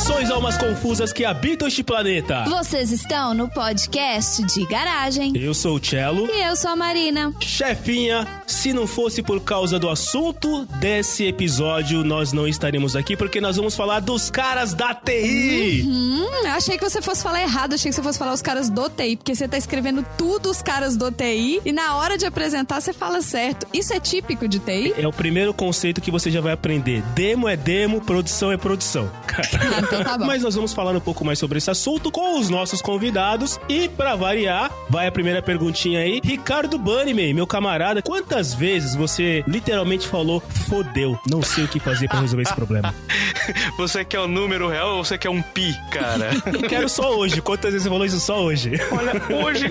Saudações, almas confusas que habitam este planeta. Vocês estão no podcast de garagem. Eu sou o Cello. E eu sou a Marina. Chefinha, se não fosse por causa do assunto desse episódio, nós não estaríamos aqui, porque nós vamos falar dos caras da TI. Achei que você fosse falar errado, achei que você fosse falar os caras do TI, porque você tá escrevendo tudo os caras do TI e na hora de apresentar você fala certo. Isso é típico de TI? É o primeiro conceito que você já vai aprender. Demo é demo, produção é produção. Então tá bom. Mas nós vamos falar um pouco mais sobre esse assunto com os nossos convidados. E pra variar, vai a primeira perguntinha aí. Ricardo Bunnyman, meu camarada, quantas vezes você literalmente falou fodeu, não sei o que fazer pra resolver esse problema? Você quer o número real ou você quer um pi, cara? Eu quero só hoje. Quantas vezes você falou isso só hoje? Olha,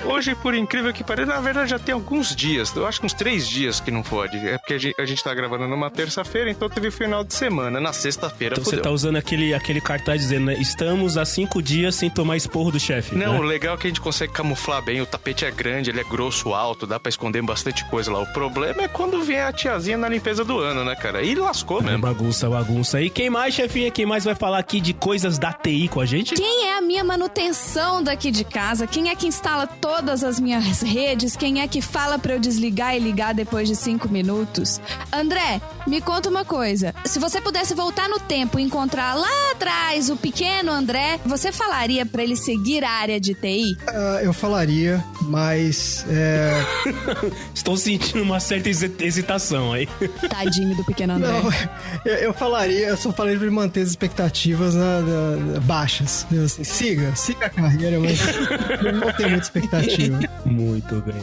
hoje, por incrível que pareça, na verdade já tem alguns dias, eu acho que uns 3 dias que não fode. É porque a gente tá gravando numa terça-feira, então teve o final de semana. Na sexta-feira, então fodeu. Você tá usando aquele cartaz dizendo, né? Estamos há 5 dias sem tomar esporro do chefe. Não, né? O legal é que a gente consegue camuflar bem. O tapete é grande, ele é grosso, alto, dá pra esconder bastante coisa lá. O problema é quando vem a tiazinha na limpeza do ano, né, cara? E lascou mesmo. Bagunça. E quem mais, chefinha? Quem mais vai falar aqui de coisas da TI com a gente? Quem é a minha manutenção daqui de casa? Quem é que instala todas as minhas redes? Quem é que fala pra eu desligar e ligar depois de 5 minutos? André, me conta uma coisa. Se você pudesse voltar no tempo e encontrar lá atrás o pequeno André, você falaria pra ele seguir a área de TI? Eu falaria, mas... Estou sentindo uma certa hesitação aí. Tadinho do pequeno André. Não, eu falaria, eu só falaria pra ele manter as expectativas baixas. Assim, siga a carreira, mas eu não tenho muita expectativa. Muito bem.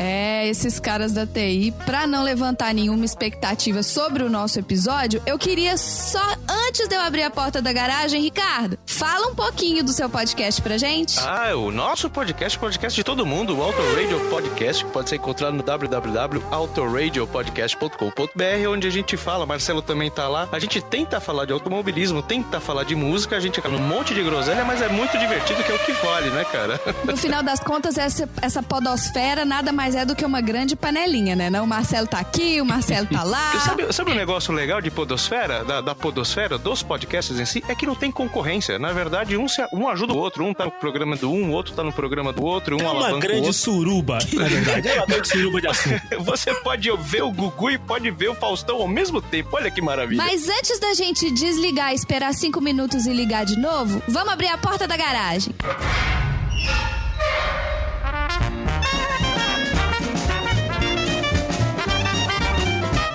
Esses caras da TI, pra não levantar nenhuma expectativa sobre o nosso episódio, eu queria só, antes de eu abrir a porta da garagem, Ricardo, fala um pouquinho do seu podcast pra gente. O nosso podcast de todo mundo, o Auto Radio Podcast, que pode ser encontrado no www.autoradiopodcast.com.br, onde a gente fala, Marcelo também tá lá, a gente tenta falar de automobilismo, tenta falar de música, a gente acaba num monte de groselha, mas é muito divertido, que é o que vale, né, cara? No final das contas, essa podosfera nada mais é do que uma grande panelinha, né? Não, o Marcelo tá aqui, o Marcelo tá lá. Sabe um negócio legal de podosfera, da podosfera, dos podcasts em si? É que não tem concorrência. Na verdade, um ajuda o outro. Um tá no programa do um, o outro tá no programa do outro, um alavanca o outro. É uma grande suruba, na verdade. É uma grande suruba de assunto. Você pode ver o Gugu e pode ver o Faustão ao mesmo tempo. Olha que maravilha. Mas antes da gente desligar, esperar 5 minutos e ligar de novo, vamos abrir a porta da garagem.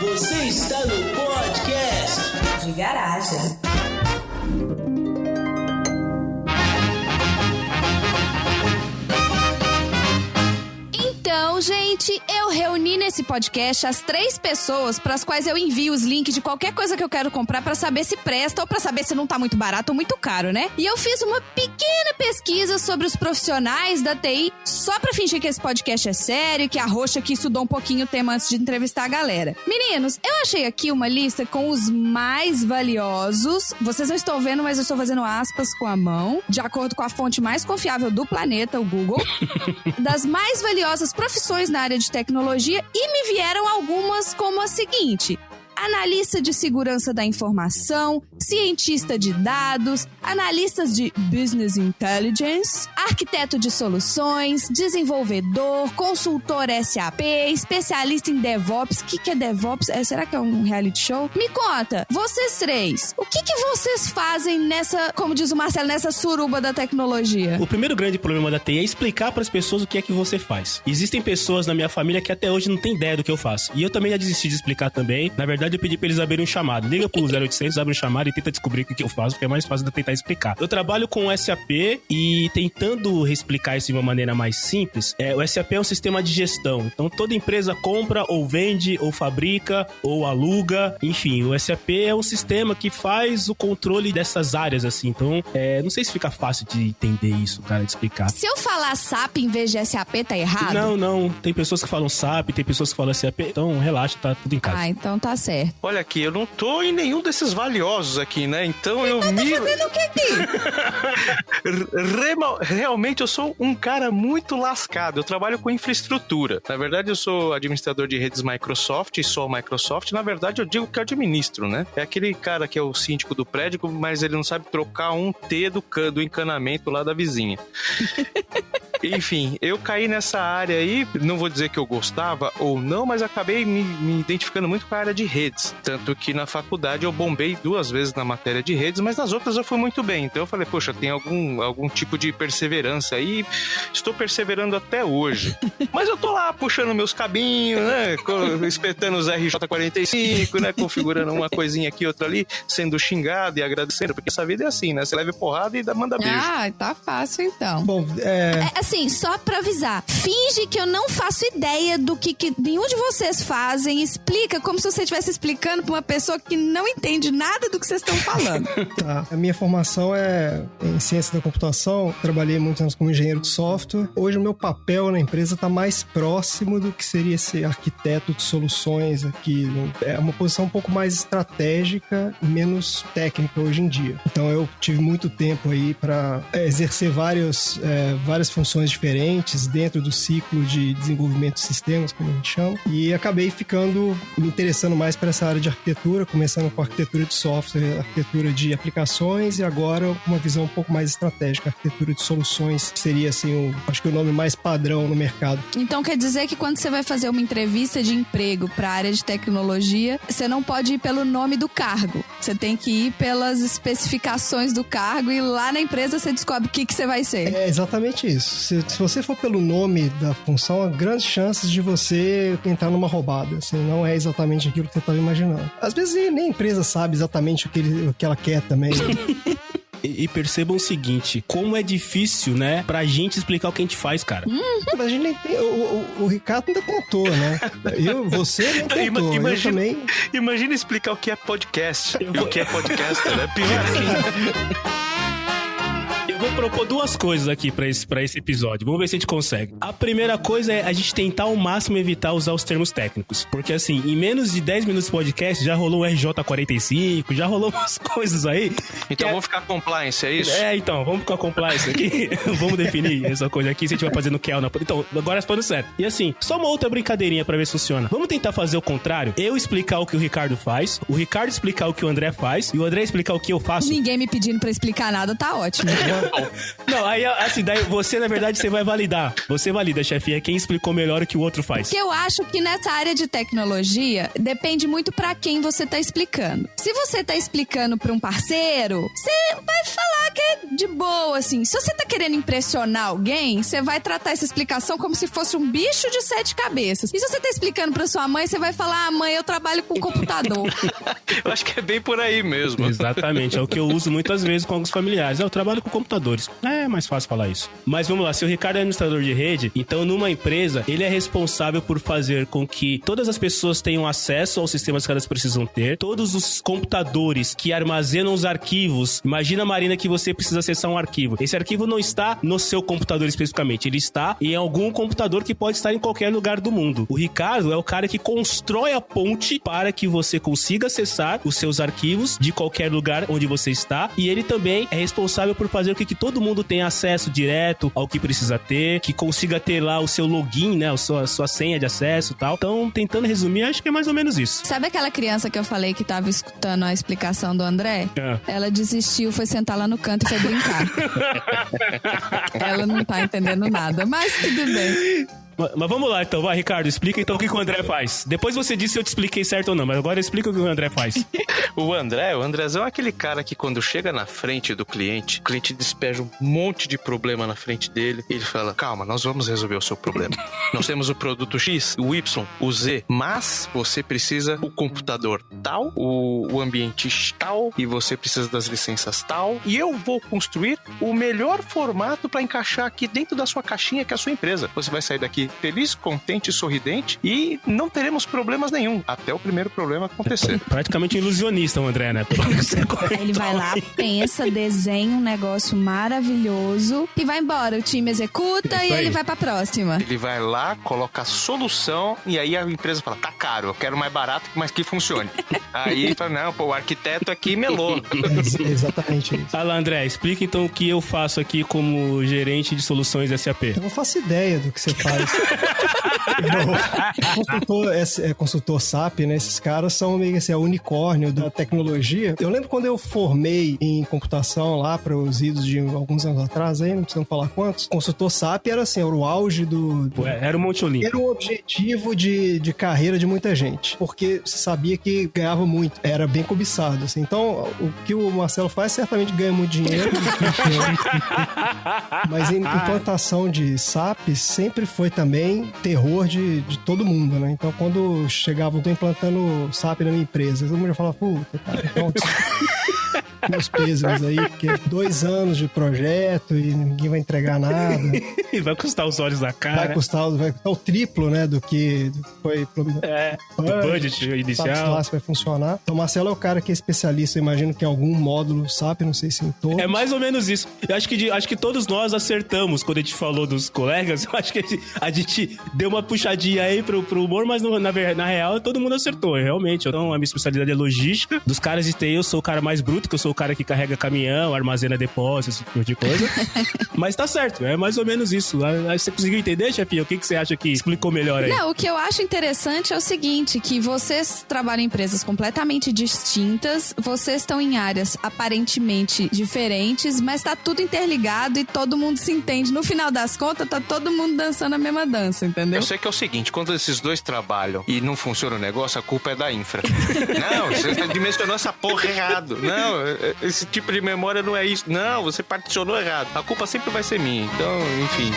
Você está no podcast de garagem. Então, gente, eu reuni nesse podcast as 3 pessoas para as quais eu envio os links de qualquer coisa que eu quero comprar para saber se presta ou para saber se não tá muito barato ou muito caro, né? E eu fiz uma pequena pesquisa sobre os profissionais da TI só pra fingir que esse podcast é sério, que a Roxa aqui estudou um pouquinho o tema antes de entrevistar a galera. Meninos, eu achei aqui uma lista com os mais valiosos. Vocês não estão vendo, mas eu estou fazendo aspas com a mão, de acordo com a fonte mais confiável do planeta, o Google, das mais valiosas profissões na área de tecnologia, e me vieram algumas como a seguinte: analista de segurança da informação, cientista de dados, analistas de business intelligence, arquiteto de soluções, desenvolvedor, consultor SAP, especialista em DevOps. O que é DevOps? Será que é um reality show? Me conta, vocês 3, o que vocês fazem nessa, como diz o Marcelo, nessa suruba da tecnologia? O primeiro grande problema da TI é explicar para as pessoas o que é que você faz. Existem pessoas na minha família que até hoje não tem ideia do que eu faço. E eu também já desisti de explicar também. Na verdade, eu pedi pra eles abrirem um chamado. Liga pro 0800, abre um chamado e tenta descobrir o que eu faço, porque é mais fácil de eu tentar explicar. Eu trabalho com o SAP e tentando explicar isso de uma maneira mais simples, o SAP é um sistema de gestão. Então, toda empresa compra ou vende ou fabrica ou aluga. Enfim, o SAP é um sistema que faz o controle dessas áreas, assim. Então, não sei se fica fácil de entender isso, cara, de explicar. Se eu falar SAP em vez de SAP, tá errado? Não. Tem pessoas que falam SAP, tem pessoas que falam SAP. Então, relaxa, tá tudo em casa. Então tá certo. certo. Olha aqui, eu não tô em nenhum desses valiosos aqui, né? Então eu Tá fazendo o que aqui? Realmente eu sou um cara muito lascado. Eu trabalho com infraestrutura. Na verdade, eu sou administrador de redes Microsoft e sou Microsoft. Na verdade, eu digo que eu administro, né? É aquele cara que é o síndico do prédio, mas ele não sabe trocar um T do encanamento lá da vizinha. Enfim, eu caí nessa área aí, não vou dizer que eu gostava ou não, mas acabei me identificando muito com a área de redes. Tanto que na faculdade eu bombei 2 vezes na matéria de redes, mas nas outras eu fui muito bem. Então eu falei, poxa, tem algum tipo de perseverança aí, estou perseverando até hoje. Mas eu tô lá puxando meus cabinhos, né, espetando os RJ45, né, configurando uma coisinha aqui, outra ali, sendo xingado e agradecendo, porque essa vida é assim, né, você leva porrada e manda beijo. Ah, tá fácil então. Bom, Assim, só pra avisar, finge que eu não faço ideia do que nenhum de vocês fazem, explica como se você estivesse explicando pra uma pessoa que não entende nada do que vocês estão falando. Tá. A minha formação é em ciência da computação, trabalhei muitos anos como engenheiro de software. Hoje o meu papel na empresa está mais próximo do que seria ser arquiteto de soluções aqui. É uma posição um pouco mais estratégica e menos técnica hoje em dia. Então eu tive muito tempo aí para exercer várias funções diferentes dentro do ciclo de desenvolvimento de sistemas, como a gente chama, e acabei me interessando mais para essa área de arquitetura, começando com arquitetura de software, arquitetura de aplicações e agora uma visão um pouco mais estratégica, arquitetura de soluções, que seria assim, acho que o nome mais padrão no mercado. Então quer dizer que quando você vai fazer uma entrevista de emprego para a área de tecnologia, você não pode ir pelo nome do cargo, você tem que ir pelas especificações do cargo e lá na empresa você descobre o que você vai ser. É exatamente isso. Se você for pelo nome da função, há grandes chances de você entrar numa roubada. Assim, não é exatamente aquilo que você estava imaginando. Às vezes nem a empresa sabe exatamente o que ela quer também. E percebam o seguinte, como é difícil, né, pra gente explicar o que a gente faz, cara. Mas a gente nem tem... O Ricardo ainda tentou, né? Você não tentou, eu também... Imagina explicar o que é podcast. O que é podcast, né? Pior que... Eu vou propor 2 coisas aqui pra esse episódio. Vamos ver se a gente consegue. A primeira coisa é a gente tentar ao máximo evitar usar os termos técnicos. Porque assim, em menos de 10 minutos de podcast, já rolou um RJ45, já rolou umas coisas aí. Então vamos ficar compliance, é isso? Então, vamos ficar compliance aqui. Vamos definir essa coisa aqui, se a gente vai fazendo Kel na... Então, agora falando sério. E assim, só uma outra brincadeirinha pra ver se funciona. Vamos tentar fazer o contrário? Eu explicar o que o Ricardo faz, o Ricardo explicar o que o André faz, e o André explicar o que eu faço. Ninguém me pedindo pra explicar nada, tá ótimo. Não, aí assim, daí você, na verdade, você vai validar. Você valida, chefe, é quem explicou melhor o que o outro faz. Porque eu acho que nessa área de tecnologia, depende muito pra quem você tá explicando. Se você tá explicando pra um parceiro, você vai falar que é de boa, assim. Se você tá querendo impressionar alguém, você vai tratar essa explicação como se fosse um bicho de 7 cabeças. E se você tá explicando pra sua mãe, você vai falar, mãe, eu trabalho com computador. Eu acho que é bem por aí mesmo. Exatamente, é o que eu uso muitas vezes com alguns familiares. Eu trabalho com computadores. É mais fácil falar isso. Mas vamos lá, se o Ricardo é administrador de rede, então numa empresa, ele é responsável por fazer com que todas as pessoas tenham acesso aos sistemas que elas precisam ter, todos os computadores que armazenam os arquivos. Imagina, Marina, que você precisa acessar um arquivo. Esse arquivo não está no seu computador especificamente, ele está em algum computador que pode estar em qualquer lugar do mundo. O Ricardo é o cara que constrói a ponte para que você consiga acessar os seus arquivos de qualquer lugar onde você está, e ele também é responsável por fazer com que todo mundo tenha acesso direto ao que precisa ter, que consiga ter lá o seu login, né, a sua senha de acesso e tal. Então, tentando resumir, acho que é mais ou menos isso. Sabe aquela criança que eu falei que tava escutando a explicação do André? Ela desistiu, foi sentar lá no canto e foi brincar. Ela não tá entendendo nada, mas tudo bem. Mas vamos lá, então. Vai, Ricardo, explica então o que o André faz. Depois você diz se eu te expliquei certo ou não, mas agora explica o que o André faz. O Andrezão é aquele cara que quando chega na frente do cliente, o cliente despeja um monte de problema na frente dele, e ele fala, calma, nós vamos resolver o seu problema. Nós temos o produto X, o Y, o Z, mas você precisa do computador tal, o ambiente tal, e você precisa das licenças tal, e eu vou construir o melhor formato para encaixar aqui dentro da sua caixinha, que é a sua empresa. Você vai sair daqui sair feliz, contente, sorridente e não teremos problemas nenhum, até o primeiro problema acontecer. Praticamente um ilusionista, o André, né? Pelo que você comentou. Aí ele vai lá, pensa, desenha um negócio maravilhoso e vai embora. O time executa Isso e aí. ele vai pra próxima. Ele vai lá, coloca a solução e aí a empresa fala, tá caro, eu quero mais barato, mas que funcione. Aí ele fala, não, pô, o arquiteto aqui melou. É exatamente isso. Fala, André, explica então o que eu faço aqui como gerente de soluções SAP. Eu não faço ideia do que você faz. Consultor SAP, né? Esses caras são meio que assim, a unicórnio da tecnologia. Eu lembro quando eu formei em computação lá para os idos de alguns anos atrás, aí, não precisamos falar quantos. Consultor SAP era assim, era o auge do... Era o Monte Olimpo. Era um objetivo de carreira de muita gente, porque você sabia que ganhava muito, era bem cobiçado, assim. Então, o que o Marcelo faz, certamente ganha muito dinheiro, mas em implantação de SAP sempre foi também terror de todo mundo, né? Então, quando chegava, eu tô implantando SAP na minha empresa, todo mundo já falava, puta, cara, então... meus pêsames aí, porque 2 anos de projeto e ninguém vai entregar nada. Vai custar os olhos da cara. Vai custar o triplo, né, do que foi o budget inicial. Sabe lá se vai funcionar. Então, o Marcelo é o cara que é especialista, eu imagino que em algum módulo SAP, não sei se em todos. É mais ou menos isso. Eu acho que todos nós acertamos quando a gente falou dos colegas. Eu acho que a gente deu uma puxadinha aí pro humor, mas na real todo mundo acertou. Realmente, então a minha especialidade é logística. Dos caras de TI, eu sou o cara mais bruto, que eu sou o cara que carrega caminhão, armazena depósitos, esse tipo de coisa. Mas tá certo, é mais ou menos isso. Aí você conseguiu entender, chefinho? O que você acha que explicou melhor aí? Não, o que eu acho interessante é o seguinte, que vocês trabalham em empresas completamente distintas, vocês estão em áreas aparentemente diferentes, mas tá tudo interligado e todo mundo se entende. No final das contas, tá todo mundo dançando a mesma dança, entendeu? Eu sei que é o seguinte, quando esses dois trabalham e não funciona o negócio, a culpa é da infra. Não, você tá dimensionando essa porra errado. Não, esse tipo de memória não é isso. Não, você particionou errado. A culpa sempre vai ser minha. Então, enfim...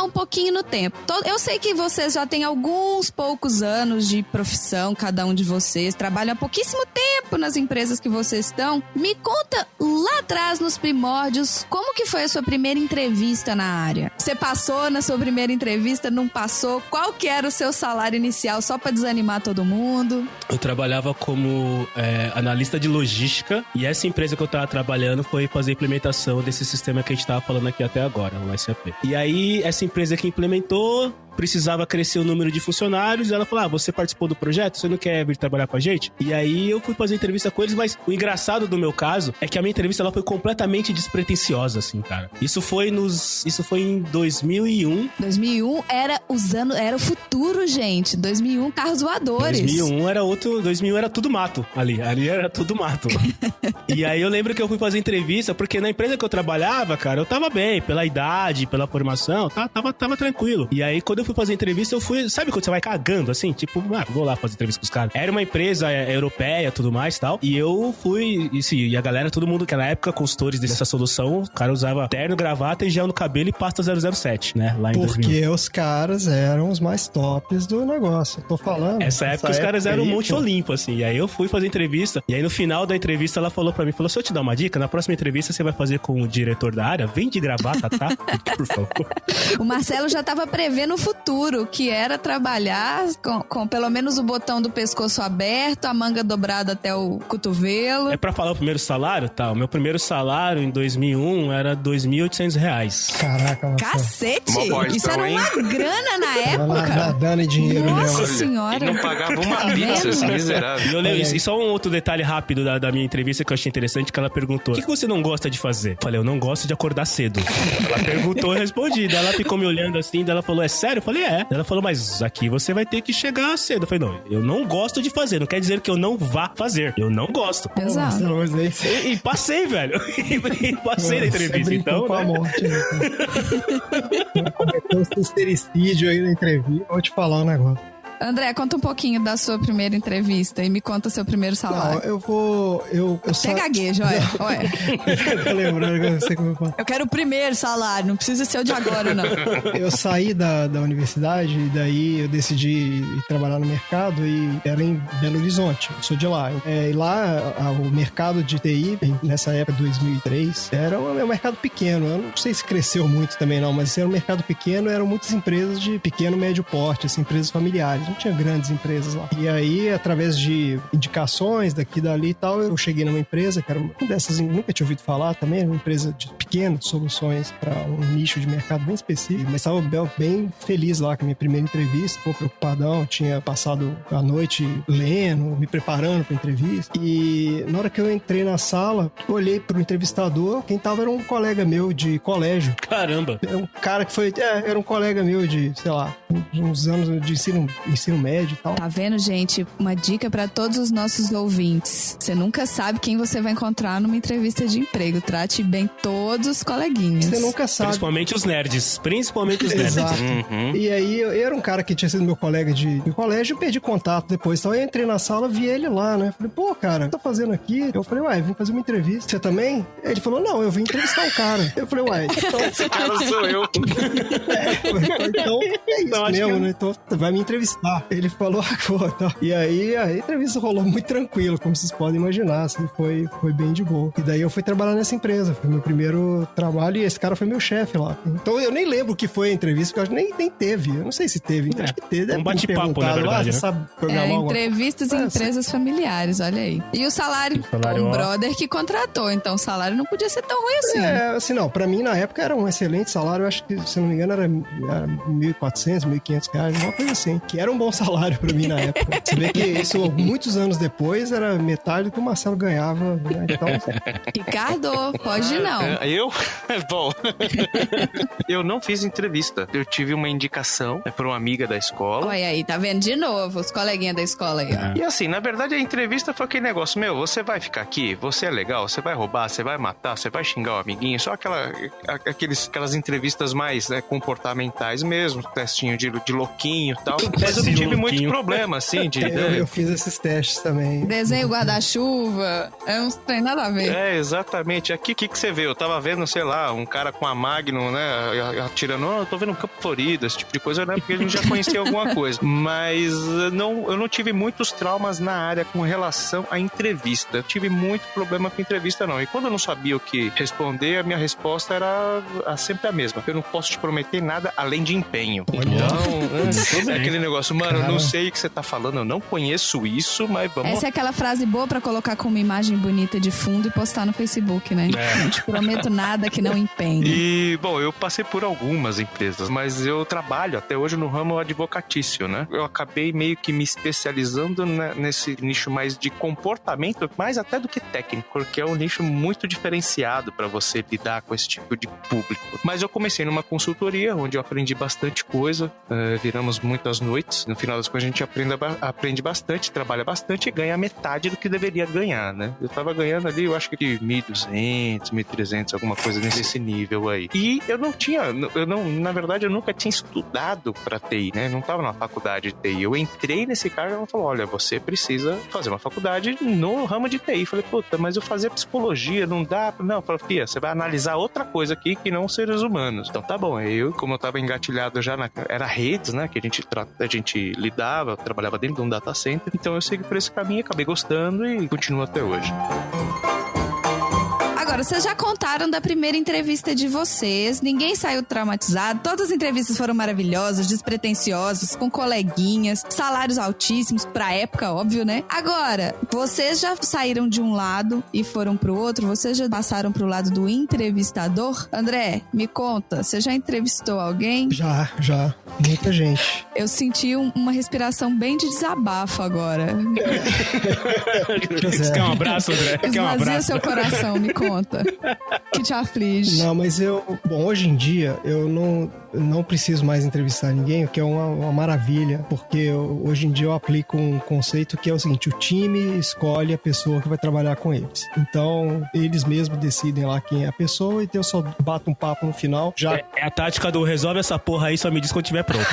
Um pouquinho no tempo. Eu sei que vocês já têm alguns poucos anos de profissão, cada um de vocês, trabalham há pouquíssimo tempo nas empresas que vocês estão. Me conta lá atrás, nos primórdios, como que foi a sua primeira entrevista na área? Você passou na sua primeira entrevista, não passou? Qual que era o seu salário inicial, só pra desanimar todo mundo? Eu trabalhava como analista de logística e essa empresa que eu tava trabalhando foi fazer a implementação desse sistema que a gente tava falando aqui até agora, o SAP. E aí, essa empresa que implementou precisava crescer o número de funcionários, e ela falou, você participou do projeto? Você não quer vir trabalhar com a gente? E aí eu fui fazer entrevista com eles, mas o engraçado do meu caso é que a minha entrevista ela foi completamente despretensiosa, assim, cara. Isso foi em 2001. 2001 era o futuro, gente. 2001, carros voadores. 2001 era tudo mato ali era tudo mato. E aí eu lembro que eu fui fazer entrevista, porque na empresa que eu trabalhava, cara, eu tava bem, pela idade, pela formação, tava tranquilo. E aí quando eu fui fazer entrevista, eu fui... Sabe quando você vai cagando, assim? Tipo, vou lá fazer entrevista com os caras. Era uma empresa europeia, tudo mais e tal. E eu fui... E a galera, todo mundo, naquela época, consultores dessa solução, o cara usava terno, gravata e gel no cabelo e pasta 007, né? Lá em 2000. Porque os caras eram os mais tops do negócio. Eu tô falando. Essa época os caras eram um Monte Olimpo, assim. E aí eu fui fazer entrevista. E aí no final da entrevista, ela falou pra mim, se eu te dar uma dica, na próxima entrevista você vai fazer com o diretor da área, vem de gravata, tá? Por favor. O Marcelo já tava prevendo o futuro, que era trabalhar com pelo menos o botão do pescoço aberto, a manga dobrada até o cotovelo. É pra falar o primeiro salário? Tá, o meu primeiro salário em 2001 era R$2.800. Caraca, Marcelo. Cacete! Boys, Isso era uma grana na época. Nadando em dinheiro Nossa mesmo. senhora. Ele não pagava uma pizza, esse miserável. E eu lembro, e só um outro detalhe rápido da minha entrevista que eu achei interessante, que ela perguntou, o que você não gosta de fazer? Eu falei, eu não gosto de acordar cedo. Ela perguntou, eu respondi. Daí ela ficou me olhando assim, daí ela falou, é sério? Eu falei, é. Ela falou, mas aqui você vai ter que chegar cedo. Eu falei, não, eu não gosto de fazer, não quer dizer que eu não vá fazer. Eu não gosto. Exato. E passei, velho. E passei na entrevista, então. Com a morte, né? Cometeu um sincericídio aí na entrevista. Vou te falar um negócio. André, conta um pouquinho da sua primeira entrevista e me conta seu primeiro salário. Não, eu Até gaguejo, olha. Tô lembrando, eu sei como eu falo. Eu quero o primeiro salário, não precisa ser o de agora, não. Eu saí da universidade e daí eu decidi ir trabalhar no mercado e era em Belo Horizonte, eu sou de lá. E lá, o mercado de TI, nessa época, 2003, era um mercado pequeno. Eu não sei se cresceu muito também não, mas era um mercado pequeno, eram muitas empresas de pequeno, médio porte, assim, empresas familiares. Não tinha grandes empresas lá. E aí, através de indicações daqui e dali e tal, eu cheguei numa empresa que era uma dessas, nunca tinha ouvido falar também, era uma empresa de pequenas soluções para um nicho de mercado bem específico, mas estava bem feliz lá com a minha primeira entrevista, preocupadão, tinha passado a noite lendo, me preparando para entrevista. E na hora que eu entrei na sala, olhei pro entrevistador, quem tava era um colega meu de colégio. Caramba! Era um cara que foi, era um colega meu de, sei lá, uns anos de ensino médio e tal. Tá vendo, gente? Uma dica pra todos os nossos ouvintes. Você nunca sabe quem você vai encontrar numa entrevista de emprego. Trate bem todos os coleguinhas. Você nunca sabe. Principalmente os nerds. Exato. E aí, eu era um cara que tinha sido meu colega de colégio, eu perdi contato depois. Então eu entrei na sala, vi ele lá, né? Falei, pô, cara, o que tá fazendo aqui? Eu falei, uai, vim fazer uma entrevista. Você também? Ele falou, não, eu vim entrevistar um cara. Eu falei, uai, então... Esse cara sou eu. Então é isso mesmo, né? Então vai me entrevistar. Ele falou, pô, tá. E aí a entrevista rolou muito tranquilo, como vocês podem imaginar, assim, foi bem de boa. E daí eu fui trabalhar nessa empresa, foi meu primeiro trabalho e esse cara foi meu chefe lá. Então eu nem lembro o que foi a entrevista, porque eu acho que nem teve. Eu não sei se teve. Acho que teve. Um bate-papo, na verdade, você sabe programar entrevistas em empresas familiares, olha aí. E o salário, um brother que contratou, então o salário não podia ser tão ruim assim. Assim, não, pra mim na época era um excelente salário, eu acho que, se não me engano, era R$1.400, R$1.500, uma coisa assim, que era um bom salário pra mim na época. Você vê que isso, muitos anos depois, era metade do que o Marcelo ganhava, né? Então... Ricardo, pode não. Eu? Bom, eu não fiz entrevista. Eu tive uma indicação por uma amiga da escola. Olha aí, tá vendo de novo os coleguinhas da escola aí. E assim, na verdade a entrevista foi aquele negócio, você vai ficar aqui, você é legal, você vai roubar, você vai matar, você vai xingar o amiguinho, só aquelas entrevistas mais, né, comportamentais mesmo, testinho de louquinho e tal. Mas eu não tive muito problema, assim, eu fiz esses testes também. Desenho guarda-chuva, não tem nada a ver. Exatamente. Aqui, o que você vê? Eu tava vendo, sei lá, um cara com a Magnum, né, atirando, eu tô vendo um Campo Florido, esse tipo de coisa, né, porque a gente já conhecia alguma coisa. Mas eu não tive muitos traumas na área com relação à entrevista. Eu tive muito problema com entrevista, não. E quando eu não sabia o que responder, a minha resposta era sempre a mesma. Eu não posso te prometer nada além de empenho. Então, é aquele negócio, mano, eu não sei o que você tá falando, eu não conheço isso, mas vamos... Essa é aquela frase boa pra colocar com uma imagem bonita de fundo e postar no Facebook, né? Não te prometo nada que não empenhe. E, bom, eu passei por algumas empresas, mas eu trabalho até hoje no ramo advocatício, né? Eu acabei meio que me especializando nesse nicho mais de comportamento, mais até do que técnico, porque é um nicho muito diferenciado para você lidar com esse tipo de público. Mas eu comecei numa consultoria, onde eu aprendi bastante coisa, viramos muitas noites, no final das contas a gente aprende bastante, trabalha bastante e ganha metade do que deveria ganhar, né? Eu tava ganhando ali, eu acho que de 1.200, 1.300, alguma coisa nesse nível aí. E na verdade eu nunca tinha estudado pra TI, né? Não tava na faculdade de TI. Eu entrei nesse cara e ela falou, olha, você precisa fazer uma faculdade no ramo de TI. Eu falei, puta, mas eu fazia psicologia, não dá? Não, eu falei, Fia, você vai analisar outra coisa aqui que não seres humanos. Então tá bom, como eu tava engatilhado já era redes, né? Que a gente lidava, trabalhava dentro de um data center. Então eu segui por esse caminho, acabei gostando e continuo até hoje. Agora, vocês já contaram da primeira entrevista de vocês, ninguém saiu traumatizado, todas as entrevistas foram maravilhosas, despretensiosas, com coleguinhas, salários altíssimos, pra época, óbvio, né? Agora, vocês já saíram de um lado e foram pro outro? Vocês já passaram pro lado do entrevistador? André, me conta, você já entrevistou alguém? Já, muita gente. Eu senti uma respiração bem de desabafo agora. Você quer um abraço, André? Esvazia seu coração, me conta. Que te aflige. Não, mas hoje em dia, eu não preciso mais entrevistar ninguém, o que é uma maravilha, porque hoje em dia eu aplico um conceito que é o seguinte: o time escolhe a pessoa que vai trabalhar com eles. Então, eles mesmos decidem lá quem é a pessoa, e eu só bato um papo no final. Já... É a tática do resolve essa porra aí, só me diz quando tiver pronto.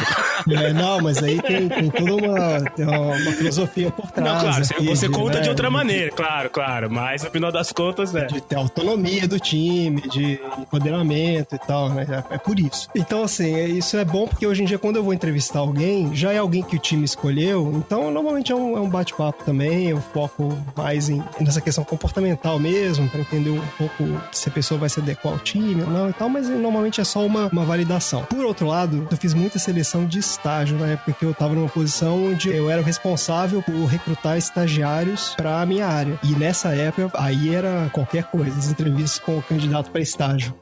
Não, mas aí tem toda uma filosofia por trás. Não, claro, aqui, você conta de outra maneira, claro, mas no final das contas, de ter autonomia do time, de empoderamento e tal, né? É por isso. Então, assim, isso é bom porque hoje em dia, quando eu vou entrevistar alguém, já é alguém que o time escolheu, então normalmente é um bate-papo também, eu foco mais nessa questão comportamental mesmo, para entender um pouco se a pessoa vai se adequar ao time ou não e tal, mas normalmente é só uma validação. Por outro lado, eu fiz muita seleção de estágio na época que eu tava numa posição onde eu era o responsável por recrutar estagiários para a minha área. E nessa época, aí era qualquer coisa, as entrevistas com o candidato para estágio.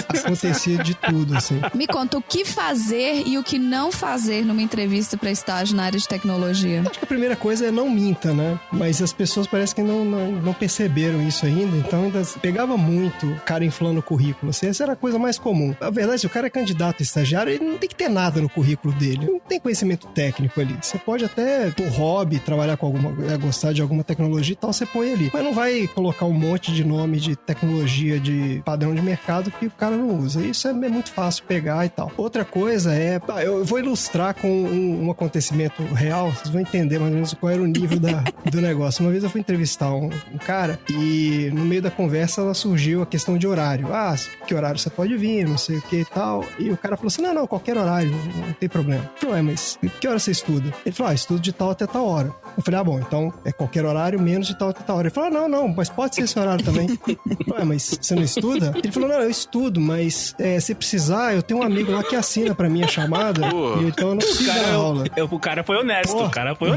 Acontecia de tudo, assim. Me conta o que fazer e o que não fazer numa entrevista para estágio na área de tecnologia. Acho que a primeira coisa é não minta, né? Mas as pessoas parecem que não perceberam isso ainda, então ainda pegava muito o cara inflando o currículo. Assim, essa era a coisa mais comum. A verdade, se o cara é candidato a estagiário, ele não tem que ter nada no currículo dele. Não tem conhecimento técnico ali. Você pode até, por hobby, trabalhar com gostar de alguma tecnologia e tal, você põe ali. Mas não vai colocar um monte de nome de tecnologia de padrão de mercado que o cara não usa. Isso é muito fácil pegar e tal. Outra coisa é... Eu vou ilustrar com um acontecimento real, vocês vão entender mais ou menos qual era o nível do negócio. Uma vez eu fui entrevistar um cara e no meio da conversa surgiu a questão de horário. Que horário você pode vir, não sei o que e tal. E o cara falou assim, não, qualquer horário, não tem problema. Eu falei, mas que hora você estuda? Ele falou, estudo de tal até tal hora. Eu falei, bom, então é qualquer horário menos de tal até tal hora. Ele falou, não, mas pode ser esse horário também. Eu falei, mas você não estuda? Ele falou, não, eu estudo, mas se precisar, eu tenho um amigo lá que assina pra mim a chamada, então eu não preciso dar aula. O cara foi honesto, O cara foi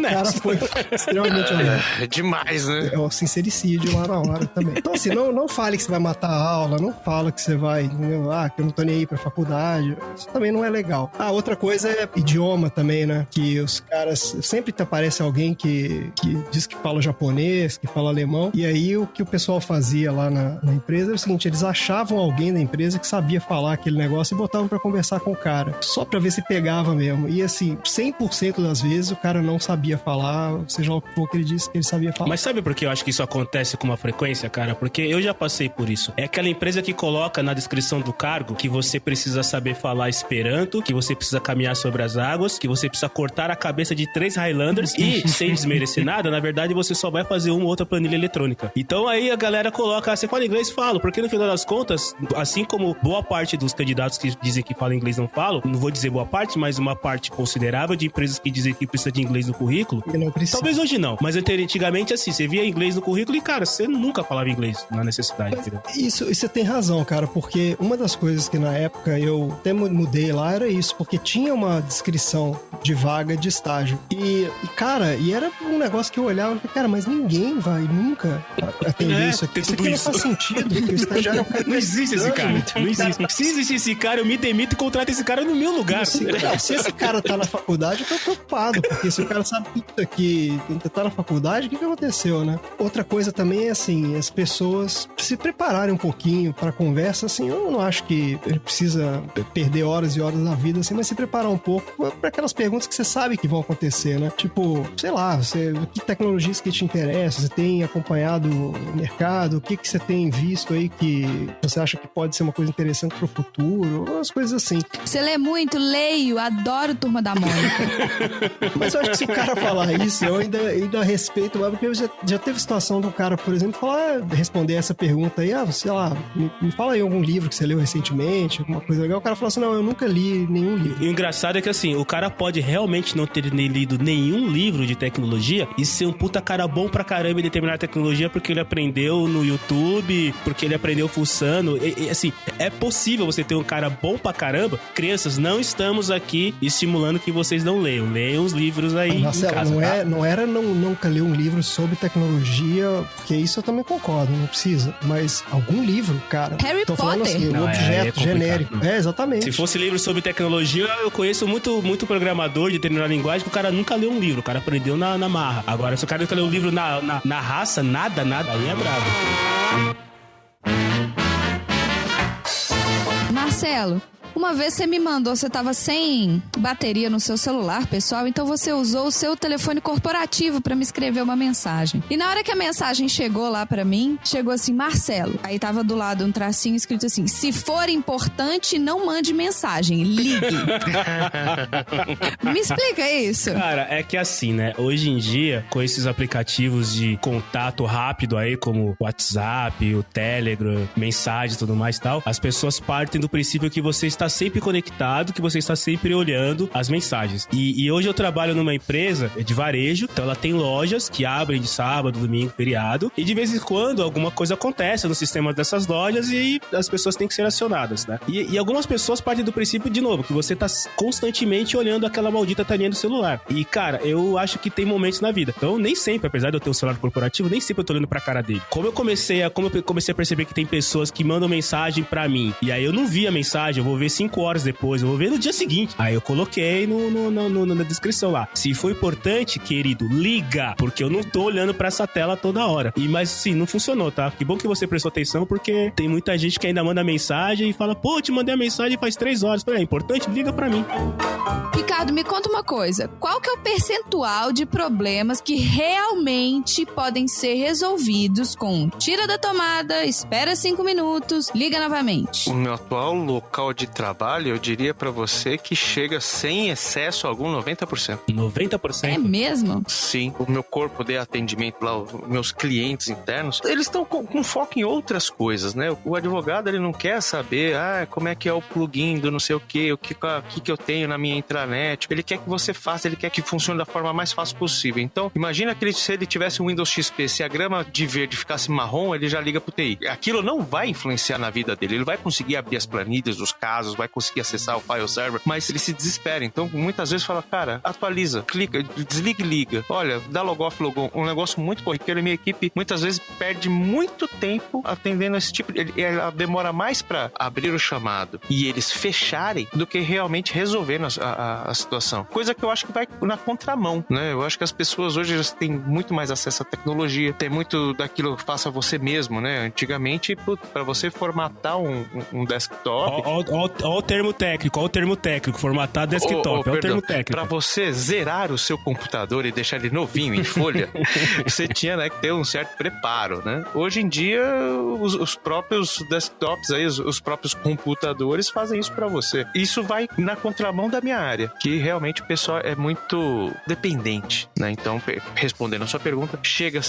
extremamente honesto. É demais, né? É o sincericídio lá na hora também. Então, assim, não fale que você vai matar a aula, não fala que você vai, entendeu? Que eu não tô nem aí pra faculdade. Isso também não é legal. Outra coisa é idioma também, né? Que os caras... Sempre aparece alguém que diz que fala japonês, que fala alemão, e aí o que o pessoal fazia lá na empresa é o seguinte, eles achavam alguém da empresa que sabia falar aquele negócio e botavam pra conversar com o cara, só pra ver se pegava mesmo. E assim, 100% das vezes o cara não sabia falar, seja lá o que for que ele disse que ele sabia falar. Mas sabe por que eu acho que isso acontece com uma frequência, cara? Porque eu já passei por isso. É aquela empresa que coloca na descrição do cargo que você precisa saber falar Esperanto, que você precisa caminhar sobre as águas, que você precisa cortar a cabeça de 3 Highlanders e, sem desmerecer nada, na verdade você só vai fazer uma ou outra planilha eletrônica. Então aí a galera coloca, você fala inglês? Falo, porque no final das contas, assim como boa parte dos candidatos que dizem que falam inglês não falam, não vou dizer boa parte, mas uma parte considerável de empresas que dizem que precisa de inglês no currículo. Não precisa. Talvez hoje não, mas antigamente assim, você via inglês no currículo e, cara, você nunca falava inglês na necessidade. Isso você tem razão, cara, porque uma das coisas que na época eu até mudei lá era isso, porque tinha uma descrição de vaga de estágio. E cara, era um negócio que eu olhava e falei, cara, mas ninguém vai nunca atender isso aqui. Isso aqui não faz sentido, porque o estagiário é um cara... Não existe esse cara, não existe. Se existe esse cara, eu me demito e contrato esse cara no meu lugar. Se esse cara tá na faculdade, eu tô preocupado, porque se o cara sabe tudo isso aqui, tá na faculdade, o que aconteceu, né? Outra coisa também é assim, as pessoas se prepararem um pouquinho pra conversa, assim, eu não acho que ele precisa perder horas e horas da vida, assim, mas se preparar um pouco pra aquelas perguntas que você sabe que vão acontecer, né? Tipo, sei lá, que tecnologias que te interessam, você tem acompanhado o mercado, o que você tem visto aí que você acha que pode ser uma coisa interessante pro futuro, umas coisas assim. Você lê muito? Leio, adoro Turma da Mônica. Mas eu acho que se o cara falar isso, eu ainda respeito, porque eu já teve situação do cara, por exemplo, responder essa pergunta aí, sei lá, me fala aí algum livro que você leu recentemente, alguma coisa legal. O cara falou assim, não, eu nunca li nenhum livro. E o engraçado é que assim, o cara pode realmente não ter lido nenhum livro de tecnologia e ser um puta cara bom pra caramba em determinada tecnologia porque ele aprendeu no YouTube, porque ele aprendeu fuçando. E assim, é possível você ter um cara bom pra caramba. Crianças, não estamos aqui estimulando que vocês não leiam. Leiam os livros aí Marcelo, em casa. Não era nunca ler um livro sobre tecnologia, porque isso eu também concordo, não precisa. Mas algum livro, cara. Harry tô falando Potter. assim, um objeto genérico. Exatamente. Se fosse livro sobre tecnologia, eu conheço muito programador de determinada linguagem que o cara nunca leu um livro, o cara aprendeu na marra. Agora, se o cara nunca leu um livro na raça, nada, aí é brabo. Marcelo, uma vez você me mandou, você tava sem bateria no seu celular, pessoal, então você usou o seu telefone corporativo pra me escrever uma mensagem. E na hora que a mensagem chegou lá pra mim, chegou assim, Marcelo. Aí tava do lado um tracinho escrito assim, se for importante, não mande mensagem, ligue. Me explica isso. Cara, é que assim, né? Hoje em dia, com esses aplicativos de contato rápido aí, como o WhatsApp, o Telegram, mensagem e tudo mais e tal, as pessoas partem do princípio que você está sempre conectado, que você está sempre olhando as mensagens. E hoje eu trabalho numa empresa de varejo, então ela tem lojas que abrem de sábado, domingo, feriado, e de vez em quando alguma coisa acontece no sistema dessas lojas e as pessoas têm que ser acionadas, né? E algumas pessoas partem do princípio, de novo, que você tá constantemente olhando aquela maldita telinha do celular. E, cara, eu acho que tem momentos na vida. Então, nem sempre, apesar de eu ter um celular corporativo, nem sempre eu tô olhando pra cara dele. Como eu comecei a perceber que tem pessoas que mandam mensagem pra mim, e aí eu não vi a mensagem, eu vou ver 5 horas depois, eu vou ver no dia seguinte. Aí eu coloquei na descrição lá. Se for importante, querido, liga, porque eu não tô olhando pra essa tela toda hora. Mas sim, não funcionou, tá? Que bom que você prestou atenção, porque tem muita gente que ainda manda mensagem e fala, pô, te mandei a mensagem faz 3 horas. É importante? Liga pra mim. Ricardo, me conta uma coisa. Qual que é o percentual de problemas que realmente podem ser resolvidos com tira da tomada, espera 5 minutos, liga novamente? O meu atual local de trabalho, eu diria pra você que chega sem excesso algum 90%. 90%? É mesmo? Sim. O meu corpo de atendimento lá, os meus clientes internos, eles estão com foco em outras coisas, né? O advogado, ele não quer saber, como é que é o plugin do não sei o que eu tenho na minha intranet. Ele quer que você faça, ele quer que funcione da forma mais fácil possível. Então, imagina que se ele tivesse um Windows XP, se a grama de verde ficasse marrom, ele já liga pro TI. Aquilo não vai influenciar na vida dele. Ele vai conseguir abrir as planilhas dos casos, vai conseguir acessar o file server, mas ele se desespera. Então, muitas vezes fala, cara, atualiza, clica, desliga e liga. Olha, dá logoff, logon. Um negócio muito corriqueiro. Minha equipe, muitas vezes, perde muito tempo atendendo esse tipo de... Ela demora mais pra abrir o chamado e eles fecharem do que realmente resolvendo a situação. Coisa que eu acho que vai na contramão, né? Eu acho que as pessoas hoje já têm muito mais acesso à tecnologia, tem muito daquilo que faça você mesmo, né? Antigamente, pra você formatar um desktop... Ó o termo técnico, formatar desktop, é o termo técnico. Pra você zerar o seu computador e deixar ele novinho, em folha, você tinha, né, que ter um certo preparo, né? Hoje em dia, os próprios desktops aí, os próprios computadores fazem isso pra você. Isso vai na contramão da minha área, que realmente o pessoal é muito dependente, né? Então, respondendo a sua pergunta, chega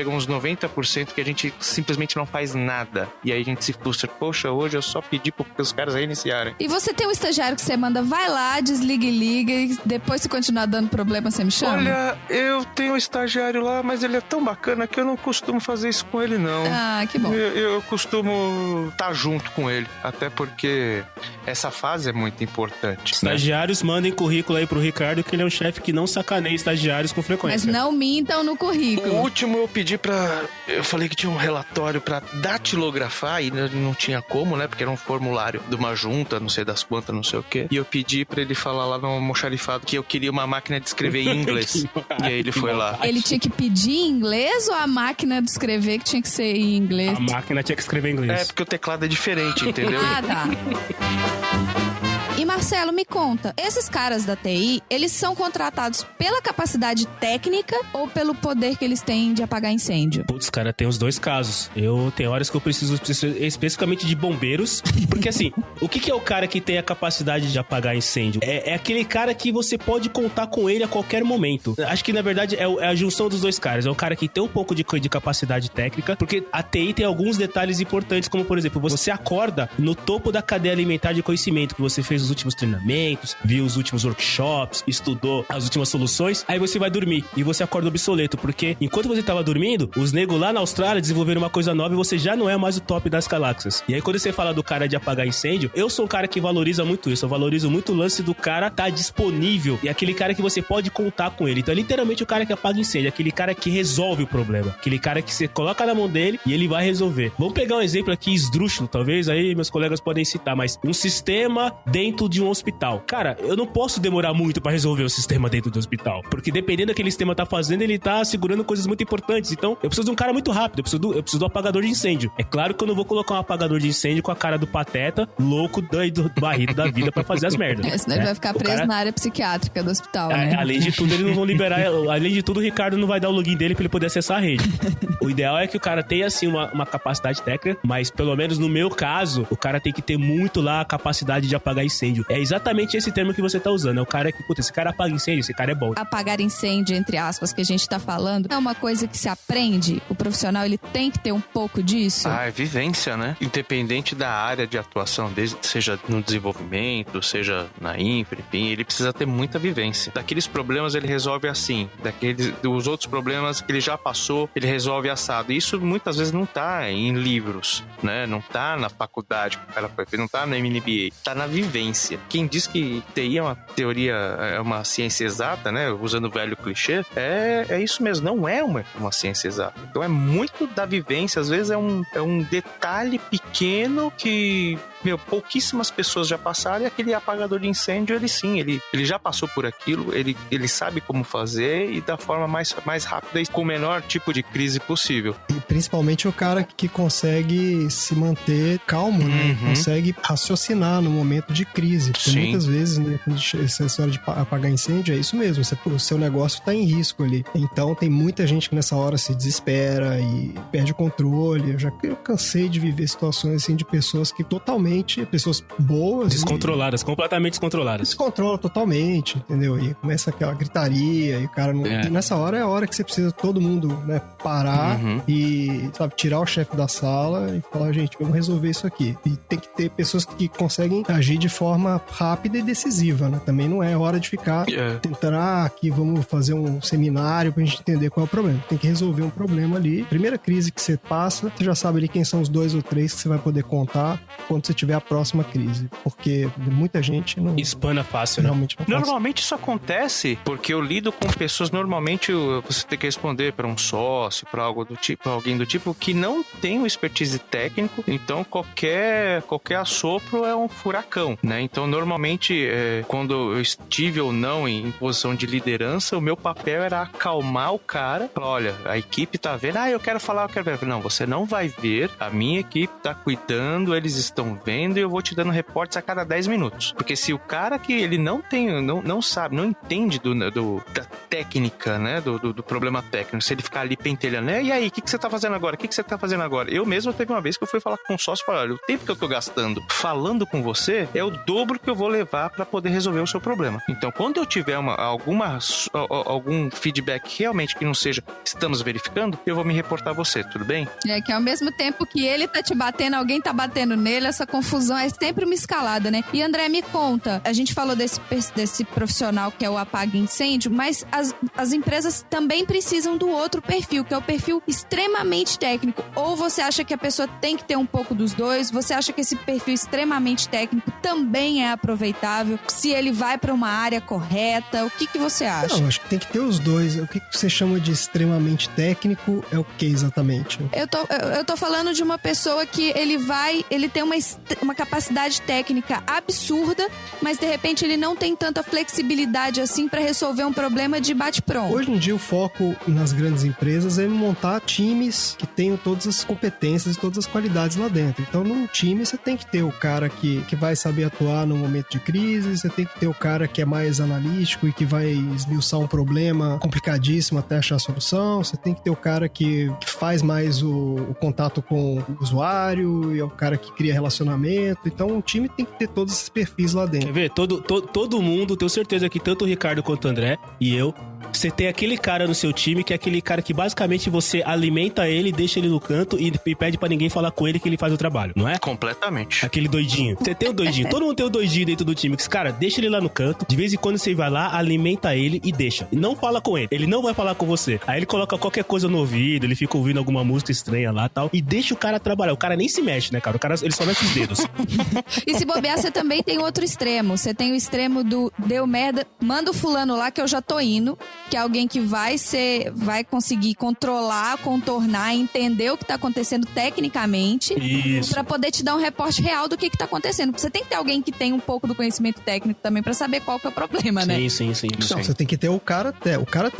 uns 90% que a gente simplesmente não faz nada. E aí a gente se frustra. Poxa, hoje eu só pedi para os caras reiniciarem. E você tem um estagiário que você manda, vai lá, desliga e liga, e depois se continuar dando problema, você me chama? Olha, eu tenho um estagiário lá, mas ele é tão bacana que eu não costumo fazer isso com ele, não. Ah, que bom. Eu costumo estar junto com ele, até porque essa fase é muito importante. Estagiários, mandem currículo aí pro Ricardo, que ele é um chefe que não sacaneia estagiários com frequência. Mas não mintam no currículo. O último eu pedi eu falei que tinha um relatório pra datilografar e não tinha como, né? Porque era um formulário de uma junta, não sei das quantas, não sei o quê. E eu pedi pra ele falar lá no almoxarifado que eu queria uma máquina de escrever em inglês. E aí ele foi lá. Ele tinha que pedir em inglês ou a máquina de escrever que tinha que ser em inglês? A máquina tinha que escrever em inglês. É, porque o teclado é diferente, entendeu? Ah, tá. E Marcelo, me conta, esses caras da TI, eles são contratados pela capacidade técnica ou pelo poder que eles têm de apagar incêndio? Putz, cara, tem os dois casos. Tem horas que eu preciso especificamente de bombeiros, porque assim, o que é o cara que tem a capacidade de apagar incêndio? É aquele cara que você pode contar com ele a qualquer momento. Acho que, na verdade, é a junção dos dois caras. É o cara que tem um pouco de capacidade técnica, porque a TI tem alguns detalhes importantes, como, por exemplo, você acorda no topo da cadeia alimentar de conhecimento, que você fez os últimos treinamentos, viu os últimos workshops, estudou as últimas soluções, aí você vai dormir e você acorda obsoleto, porque enquanto você tava dormindo, os negros lá na Austrália desenvolveram uma coisa nova e você já não é mais o top das galáxias. E aí quando você fala do cara de apagar incêndio, eu sou um cara que valoriza muito isso, eu valorizo muito o lance do cara tá disponível e aquele cara que você pode contar com ele. Então é literalmente o cara que apaga incêndio, aquele cara que resolve o problema, aquele cara que você coloca na mão dele e ele vai resolver. Vamos pegar um exemplo aqui esdrúxulo, talvez aí meus colegas podem citar, mas um sistema dentro de de um hospital. Cara, eu não posso demorar muito pra resolver o sistema dentro do hospital, porque dependendo do que aquele sistema tá fazendo, ele tá segurando coisas muito importantes. Então, eu preciso de um cara muito rápido, eu preciso do apagador de incêndio. É claro que eu não vou colocar um apagador de incêndio com a cara do Pateta, louco, doido, barrido da vida pra fazer as merdas. Senão ele vai ficar preso na área psiquiátrica do hospital, né? Além de tudo, eles não vão liberar. Além de tudo, o Ricardo não vai dar o login dele pra ele poder acessar a rede. O ideal é que o cara tenha, assim, uma capacidade técnica, mas pelo menos no meu caso, o cara tem que ter muito lá a capacidade de apagar incêndio. É exatamente esse termo que você tá usando. É o cara que, puta, esse cara apaga incêndio, esse cara é bom. Apagar incêndio, entre aspas, que a gente tá falando, é uma coisa que se aprende. O profissional, ele tem que ter um pouco disso. É vivência, né? Independente da área de atuação, seja no desenvolvimento, seja na infra, enfim, ele precisa ter muita vivência. Daqueles problemas ele resolve assim, dos outros problemas que ele já passou, ele resolve assado. Isso muitas vezes não tá em livros, né? Não tá na faculdade que o cara foi, não tá no MBA, tá na vivência. Quem diz que TI é uma teoria, é uma ciência exata, né? Usando o velho clichê, é isso mesmo, não é uma ciência exata. Então é muito da vivência, às vezes é um detalhe pequeno que pouquíssimas pessoas já passaram, e aquele apagador de incêndio, ele já passou por aquilo, ele sabe como fazer e da forma mais rápida e com o menor tipo de crise possível. E principalmente o cara que consegue se manter calmo, né? Consegue raciocinar no momento de crise. Porque muitas vezes, né, essa história de apagar incêndio, é isso mesmo, o seu negócio tá em risco ali. Então tem muita gente que nessa hora se desespera e perde o controle. Eu cansei de viver situações assim de pessoas que pessoas boas. Descontroladas, completamente descontroladas. Descontrola totalmente, entendeu? E começa aquela gritaria e o cara não... E nessa hora é a hora que você precisa todo mundo, né, parar e, sabe, tirar o chefe da sala e falar, gente, vamos resolver isso aqui. E tem que ter pessoas que conseguem agir de forma rápida e decisiva, né? Também não é hora de ficar tentando, aqui vamos fazer um seminário pra gente entender qual é o problema. Tem que resolver um problema ali. Primeira crise que você passa, você já sabe ali quem são os 2 ou 3 que você vai poder contar quando você tiver a próxima crise, porque muita gente não... Espana fácil, né? Normalmente isso acontece porque eu lido com pessoas, normalmente você tem que responder para um sócio, para algo do tipo, pra alguém do tipo que não tem o expertise técnico, então qualquer assopro é um furacão, né? Então normalmente quando eu estive ou não em posição de liderança, o meu papel era acalmar o cara, falar, olha, a equipe tá vendo, eu quero falar, eu quero ver. Não, você não vai ver, a minha equipe tá cuidando, eles estão vendo e eu vou te dando reportes a cada 10 minutos. Porque se o cara que ele não sabe, não entende da técnica, né, do problema técnico, se ele ficar ali pentelhando, e aí, o que você tá fazendo agora? O que você tá fazendo agora? Eu mesmo teve uma vez que eu fui falar com um sócio e falei, olha, o tempo que eu tô gastando falando com você é o dobro que eu vou levar pra poder resolver o seu problema. Então, quando eu tiver algum feedback realmente que não seja estamos verificando, eu vou me reportar a você, tudo bem? É que ao mesmo tempo que ele tá te batendo, alguém tá batendo nele, essa confusão é sempre uma escalada, né? E André, me conta, a gente falou desse profissional que é o apaga incêndio, mas as empresas também precisam do outro perfil, que é o perfil extremamente técnico. Ou você acha que a pessoa tem que ter um pouco dos dois? Você acha que esse perfil extremamente técnico também é aproveitável? Se ele vai para uma área correta, o que você acha? Não, acho que tem que ter os dois. O que você chama de extremamente técnico é o que exatamente? Eu tô falando de uma pessoa que ele tem uma capacidade técnica absurda, mas de repente ele não tem tanta flexibilidade assim para resolver um problema de bate-pronto. Hoje em dia o foco nas grandes empresas é montar times que tenham todas as competências e todas as qualidades lá dentro. Então num time você tem que ter o cara que vai saber atuar no momento de crise, você tem que ter o cara que é mais analítico e que vai esmiuçar um problema complicadíssimo até achar a solução, você tem que ter o cara que faz mais o contato com o usuário, e é o cara que cria relacionamento. Então um time tem que ter todos esses perfis lá dentro. Quer ver? Todo mundo, tenho certeza que tanto o Ricardo quanto o André e eu, você tem aquele cara no seu time que é aquele cara que basicamente você alimenta ele, deixa ele no canto e pede pra ninguém falar com ele que ele faz o trabalho, não é? Completamente. Aquele doidinho. Você tem o doidinho. Todo mundo tem o doidinho dentro do time. Que, cara, deixa ele lá no canto. De vez em quando você vai lá, alimenta ele e deixa. E não fala com ele. Ele não vai falar com você. Aí ele coloca qualquer coisa no ouvido, ele fica ouvindo alguma música estranha lá e tal. E deixa o cara trabalhar. O cara nem se mexe, né, cara? O cara, ele só mexe os dedos. E se bobear, você também tem outro extremo. Você tem o extremo do deu merda, manda o fulano lá que eu já tô indo. que é alguém que vai conseguir contornar, entender o que tá acontecendo tecnicamente. Isso. Pra poder te dar um reporte real do que tá acontecendo. Você tem que ter alguém que tem um pouco do conhecimento técnico também pra saber qual que é o problema, né? Sim. Não, você tem que ter o cara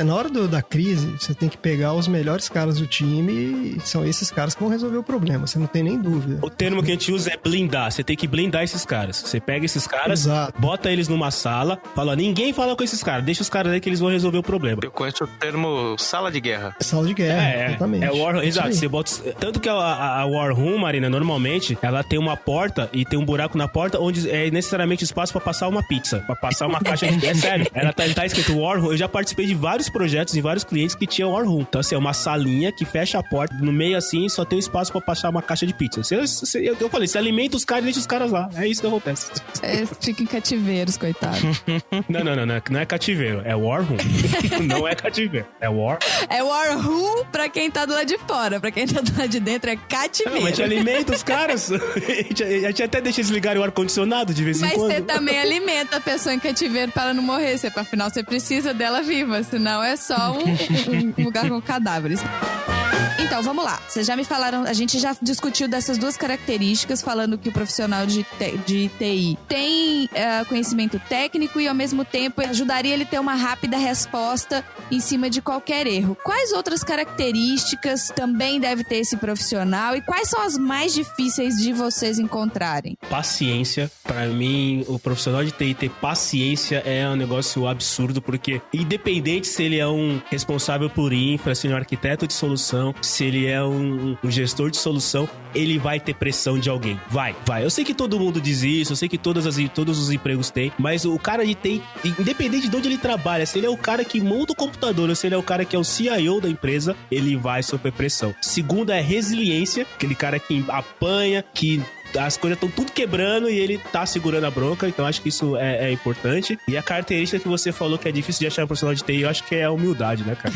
na hora da crise, você tem que pegar os melhores caras do time e são esses caras que vão resolver o problema, você não tem nem dúvida. O termo que a gente usa é blindar. Você tem que blindar esses caras. Você pega esses caras, Exato. bota eles numa sala, fala, ninguém fala com esses caras, deixa os caras aí que eles vão resolver o problema. Eu conheço o termo sala de guerra. Sala de guerra, exatamente. É War Room, exato. Isso aí. Você bota, tanto que a War Room, Marina, normalmente, ela tem uma porta e tem um buraco na porta onde é necessariamente espaço pra passar uma pizza, pra passar uma caixa de... É sério, ela tá escrito War Room. Eu já participei de vários projetos e vários clientes que tinham War Room. Então, assim, é uma salinha que fecha a porta, no meio assim, só tem um espaço pra passar uma caixa de pizza. Eu falei, você alimenta os caras e deixa os caras lá. É isso que acontece. Fica em cativeiros, coitado. Não é cativeiro, é War Room. Não é cativeiro, é War. É War Room pra quem tá do lado de fora. Pra quem tá do lado de dentro é cativeiro. Não, mas a gente alimenta os caras. A gente até deixa eles ligarem o ar-condicionado de vez em quando. Mas você também alimenta a pessoa em cativeiro para ela não morrer. Afinal, você precisa dela viva. Senão é só um lugar com cadáveres. Então, vamos lá. Vocês já me falaram, a gente já discutiu dessas duas características, falando que o profissional de TI tem conhecimento técnico e, ao mesmo tempo, ajudaria ele a ter uma rápida resposta em cima de qualquer erro. Quais outras características também deve ter esse profissional e quais são as mais difíceis de vocês encontrarem? Paciência. Pra mim, o profissional de TI ter paciência é um negócio absurdo, porque independente se ele é um responsável por infra, se ele é um arquiteto de solução, se ele é um gestor de solução, ele vai ter pressão de alguém. Vai. Eu sei que todo mundo diz isso, eu sei que todos os empregos têm, mas o cara de TI, independente de onde ele trabalha, se ele é o cara que monta o computador ou se ele é o cara que é o CIO da empresa, ele vai sofrer pressão. Segunda é resiliência, aquele cara que apanha, que as coisas estão tudo quebrando e ele tá segurando a bronca, então acho que isso é importante. E a característica que você falou que é difícil de achar um profissional de TI, eu acho que é a humildade, né, cara?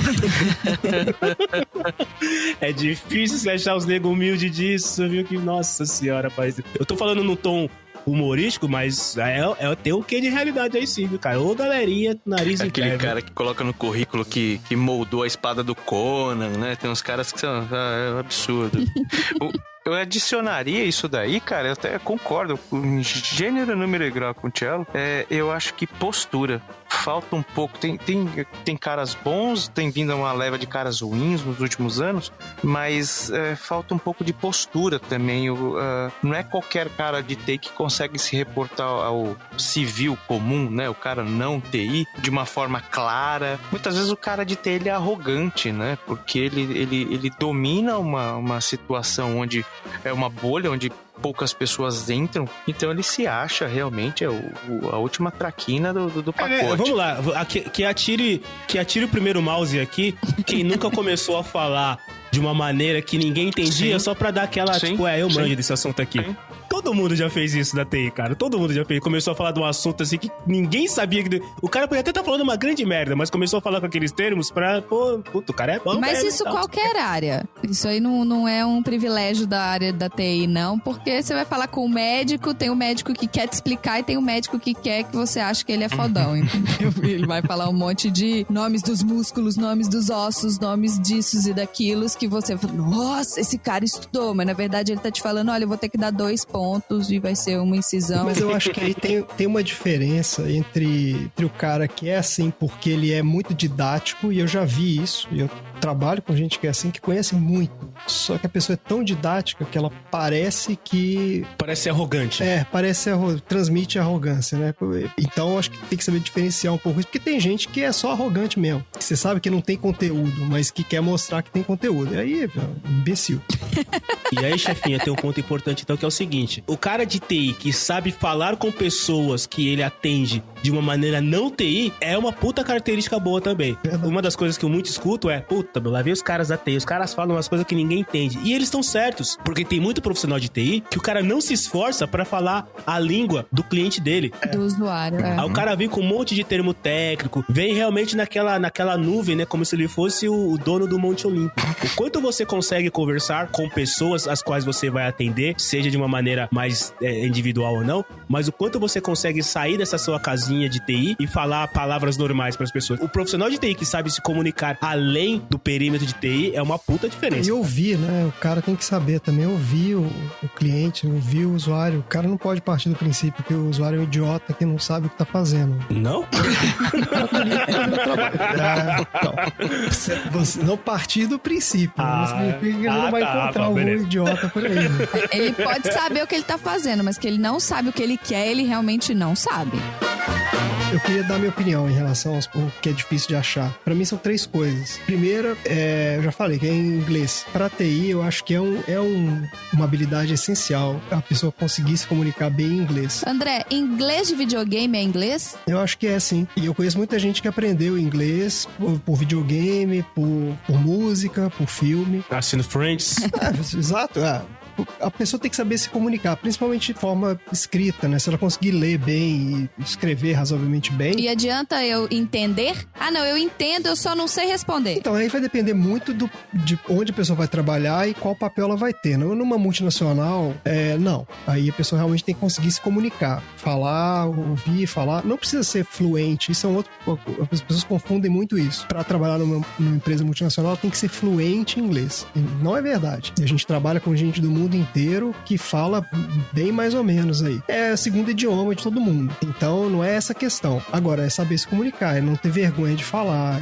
É difícil você achar os nego humildes disso, viu? Que, nossa senhora, rapaz. Eu tô falando num tom humorístico, mas tem um quê de realidade aí sim, viu, cara? Ô, galerinha, nariz em pé. Aquele cara que coloca no currículo que moldou a espada do Conan, né? Tem uns caras que são... é um absurdo. Eu adicionaria isso daí, cara, eu até concordo com gênero, número e grau com o Cello. Eu acho que postura falta um pouco. Tem caras bons, tem vindo uma leva de caras ruins nos últimos anos, mas falta um pouco de postura também. Não é qualquer cara de TI que consegue se reportar ao civil comum, né? O cara não TI, de uma forma clara. Muitas vezes o cara de TI ele é arrogante, né? Porque ele domina uma situação onde é uma bolha, onde poucas pessoas entram, então ele se acha realmente a última traquina do pacote. Vamos lá, que atire o primeiro mouse aqui, quem nunca começou a falar de uma maneira que ninguém entendia, só pra dar aquela, eu manjo desse assunto aqui. Sim. Todo mundo já fez isso da TI, cara. Todo mundo já fez. Começou a falar de um assunto assim que ninguém sabia. O cara podia até estar falando uma grande merda, mas começou a falar com aqueles termos pra... Puto, o cara é bom. Mas isso qualquer área. Isso aí não é um privilégio da área da TI, não. Porque você vai falar com o médico, tem o médico que quer te explicar e tem o médico que quer que você ache que ele é fodão, entendeu? Ele vai falar um monte de nomes dos músculos, nomes dos ossos, nomes disso e daquilo, que você fala, nossa, esse cara estudou. Mas na verdade ele tá te falando, olha, eu vou ter que dar 2 pontos e vai ser uma incisão. Mas eu acho que aí tem uma diferença entre o cara que é assim porque ele é muito didático, e eu já vi isso, e eu trabalho com gente que é assim, que conhece muito. Só que a pessoa é tão didática que ela parece ser arrogante. Transmite arrogância, né? Então eu acho que tem que saber diferenciar um pouco isso, porque tem gente que é só arrogante mesmo. Que você sabe que não tem conteúdo, mas que quer mostrar que tem conteúdo. E aí, imbecil. E aí, chefinha, tem um ponto importante então, que é o seguinte: o cara de TI que sabe falar com pessoas que ele atende de uma maneira não TI é uma puta característica boa também. Uma das coisas que eu muito escuto é, lá vem os caras da TI, os caras falam umas coisas que ninguém entende. E eles estão certos, porque tem muito profissional de TI que o cara não se esforça pra falar a língua do cliente dele. Do usuário, Aí o cara vem com um monte de termo técnico, vem realmente naquela nuvem, né, como se ele fosse o dono do Monte Olimpo. O quanto você consegue conversar com pessoas as quais você vai atender, seja de uma maneira mais individual ou não, mas o quanto você consegue sair dessa sua casinha linguagenzinha de TI e falar palavras normais pras pessoas. O profissional de TI que sabe se comunicar além do perímetro de TI é uma puta diferença. E ouvir, né? O cara tem que saber também ouvir o cliente, ouvir o usuário. O cara não pode partir do princípio que o usuário é um idiota que não sabe o que tá fazendo. Não? Você não partir do princípio. Não significa que ele não vai encontrar algum idiota por aí. Né? Ele pode saber o que ele tá fazendo, mas que ele não sabe o que ele quer, ele realmente não sabe. Eu queria dar minha opinião em relação ao que é difícil de achar. Pra mim são 3 coisas. Primeira, eu já falei que é em inglês. Pra TI, eu acho que é uma habilidade essencial a pessoa conseguir se comunicar bem em inglês. André, inglês de videogame é inglês? Eu acho que é, sim. E eu conheço muita gente que aprendeu inglês por videogame, por música, por filme. Assistindo Friends. Exato, a pessoa tem que saber se comunicar, principalmente de forma escrita, né? Se ela conseguir ler bem e escrever razoavelmente bem. E adianta eu entender? Ah, não, eu entendo, eu só não sei responder. Então, aí vai depender muito de onde a pessoa vai trabalhar e qual papel ela vai ter. Numa multinacional, não. Aí a pessoa realmente tem que conseguir se comunicar. Falar, ouvir, falar. Não precisa ser fluente. Isso é um outro... As pessoas confundem muito isso. Para trabalhar numa empresa multinacional, tem que ser fluente em inglês. E não é verdade. E a gente trabalha com gente do mundo inteiro que fala bem mais ou menos aí. É o segundo idioma de todo mundo. Então, não é essa questão. Agora, é saber se comunicar, é não ter vergonha de falar,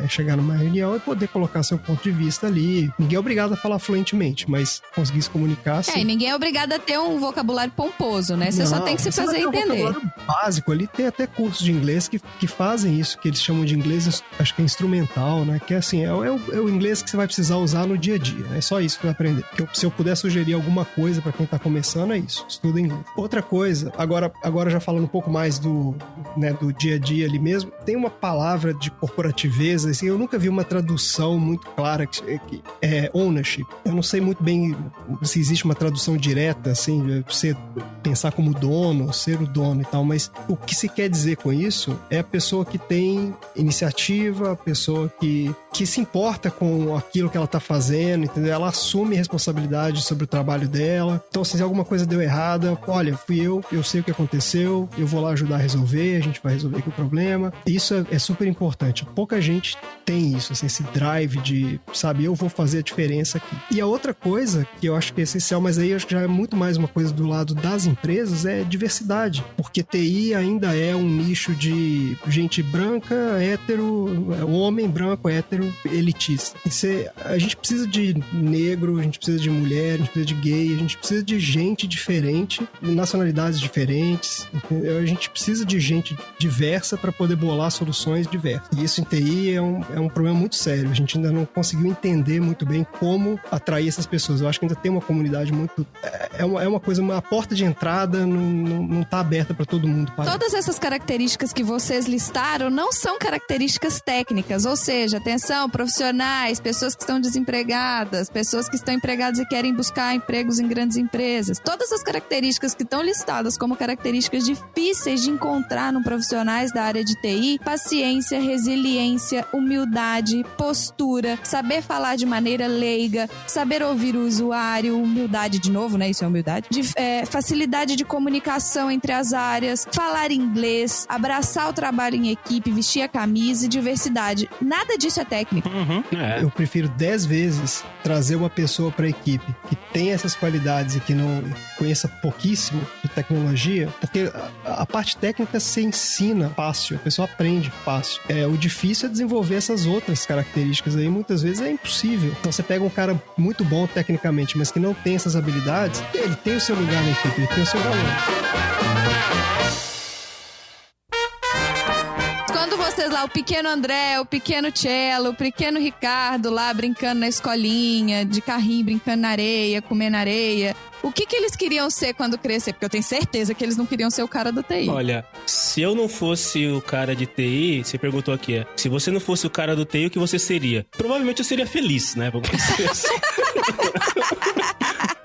é chegar numa reunião e poder colocar seu ponto de vista ali. Ninguém é obrigado a falar fluentemente, mas conseguir se comunicar, sim. E ninguém é obrigado a ter um vocabulário pomposo, né? Você só tem que se fazer entender. Um vocabulário básico ali, tem até cursos de inglês que fazem isso, que eles chamam de inglês, acho que é instrumental, né? Que é assim, é o inglês que você vai precisar usar no dia a dia. É só isso que vai aprender. Se eu puder sugerir alguma coisa pra quem tá começando, é isso. Estuda inglês. Outra coisa, agora já falando um pouco mais do dia a dia ali mesmo, tem uma palavra de corporativeza, assim, eu nunca vi uma tradução muito clara que é ownership. Eu não sei muito bem se existe uma tradução direta, assim, você pensar como dono, ser o dono e tal, mas o que se quer dizer com isso é a pessoa que tem iniciativa, a pessoa que se importa com aquilo que ela tá fazendo, entendeu? Ela assume responsabilidade sobre o trabalho dela. Então, se alguma coisa deu errada, olha, fui eu sei o que aconteceu, eu vou lá ajudar a resolver, a gente vai resolver aqui o problema. Isso é super importante. Pouca gente tem isso, assim, esse drive de, sabe, eu vou fazer a diferença aqui. E a outra coisa que eu acho que é essencial, mas aí eu acho que já é muito mais uma coisa do lado das empresas, é diversidade. Porque TI ainda é um nicho de gente branca, hétero, homem branco, hétero, elitista. A gente precisa de negro, a gente precisa de mulher, a gente precisa de gay, a gente precisa de gente diferente, nacionalidades diferentes, entendeu? A gente precisa de gente diversa para poder bolar soluções diversas. E isso em TI é um problema muito sério. A gente ainda não conseguiu entender muito bem como atrair essas pessoas. Eu acho que ainda tem uma comunidade muito... É uma coisa, uma porta de entrada não tá aberta para todo mundo. Todas essas características que vocês listaram não são características técnicas, ou seja, atenção, profissionais, pessoas que estão desempregadas, pessoas que estão empregadas e querem buscar empregos em grandes empresas. Todas as características que estão listadas como características difíceis de encontrar no profissionais da área de TI, paciência, resiliência, humildade, postura, saber falar de maneira leiga, saber ouvir o usuário, humildade de novo, né? Isso é humildade. Facilidade de comunicação entre as áreas, falar inglês, abraçar o trabalho em equipe, vestir a camisa e diversidade. Nada disso é técnico. Eu prefiro 10 vezes trazer uma pessoa para a equipe que tem essas qualidades e que não conheça pouquíssimo de tecnologia, porque a parte técnica se ensina fácil, a pessoa aprende fácil. O difícil é desenvolver essas outras características aí, muitas vezes é impossível. Então você pega um cara muito bom tecnicamente, mas que não tem essas habilidades, ele tem o seu lugar na equipe, ele tem o seu valor. Vocês lá, o pequeno André, o pequeno Cello, o pequeno Ricardo lá brincando na escolinha, de carrinho, brincando na areia, comendo areia. O que eles queriam ser quando crescer? Porque eu tenho certeza que eles não queriam ser o cara do TI. Olha, se eu não fosse o cara de TI, você perguntou aqui, se você não fosse o cara do TI, o que você seria? Provavelmente eu seria feliz, né? Vamos dizer assim.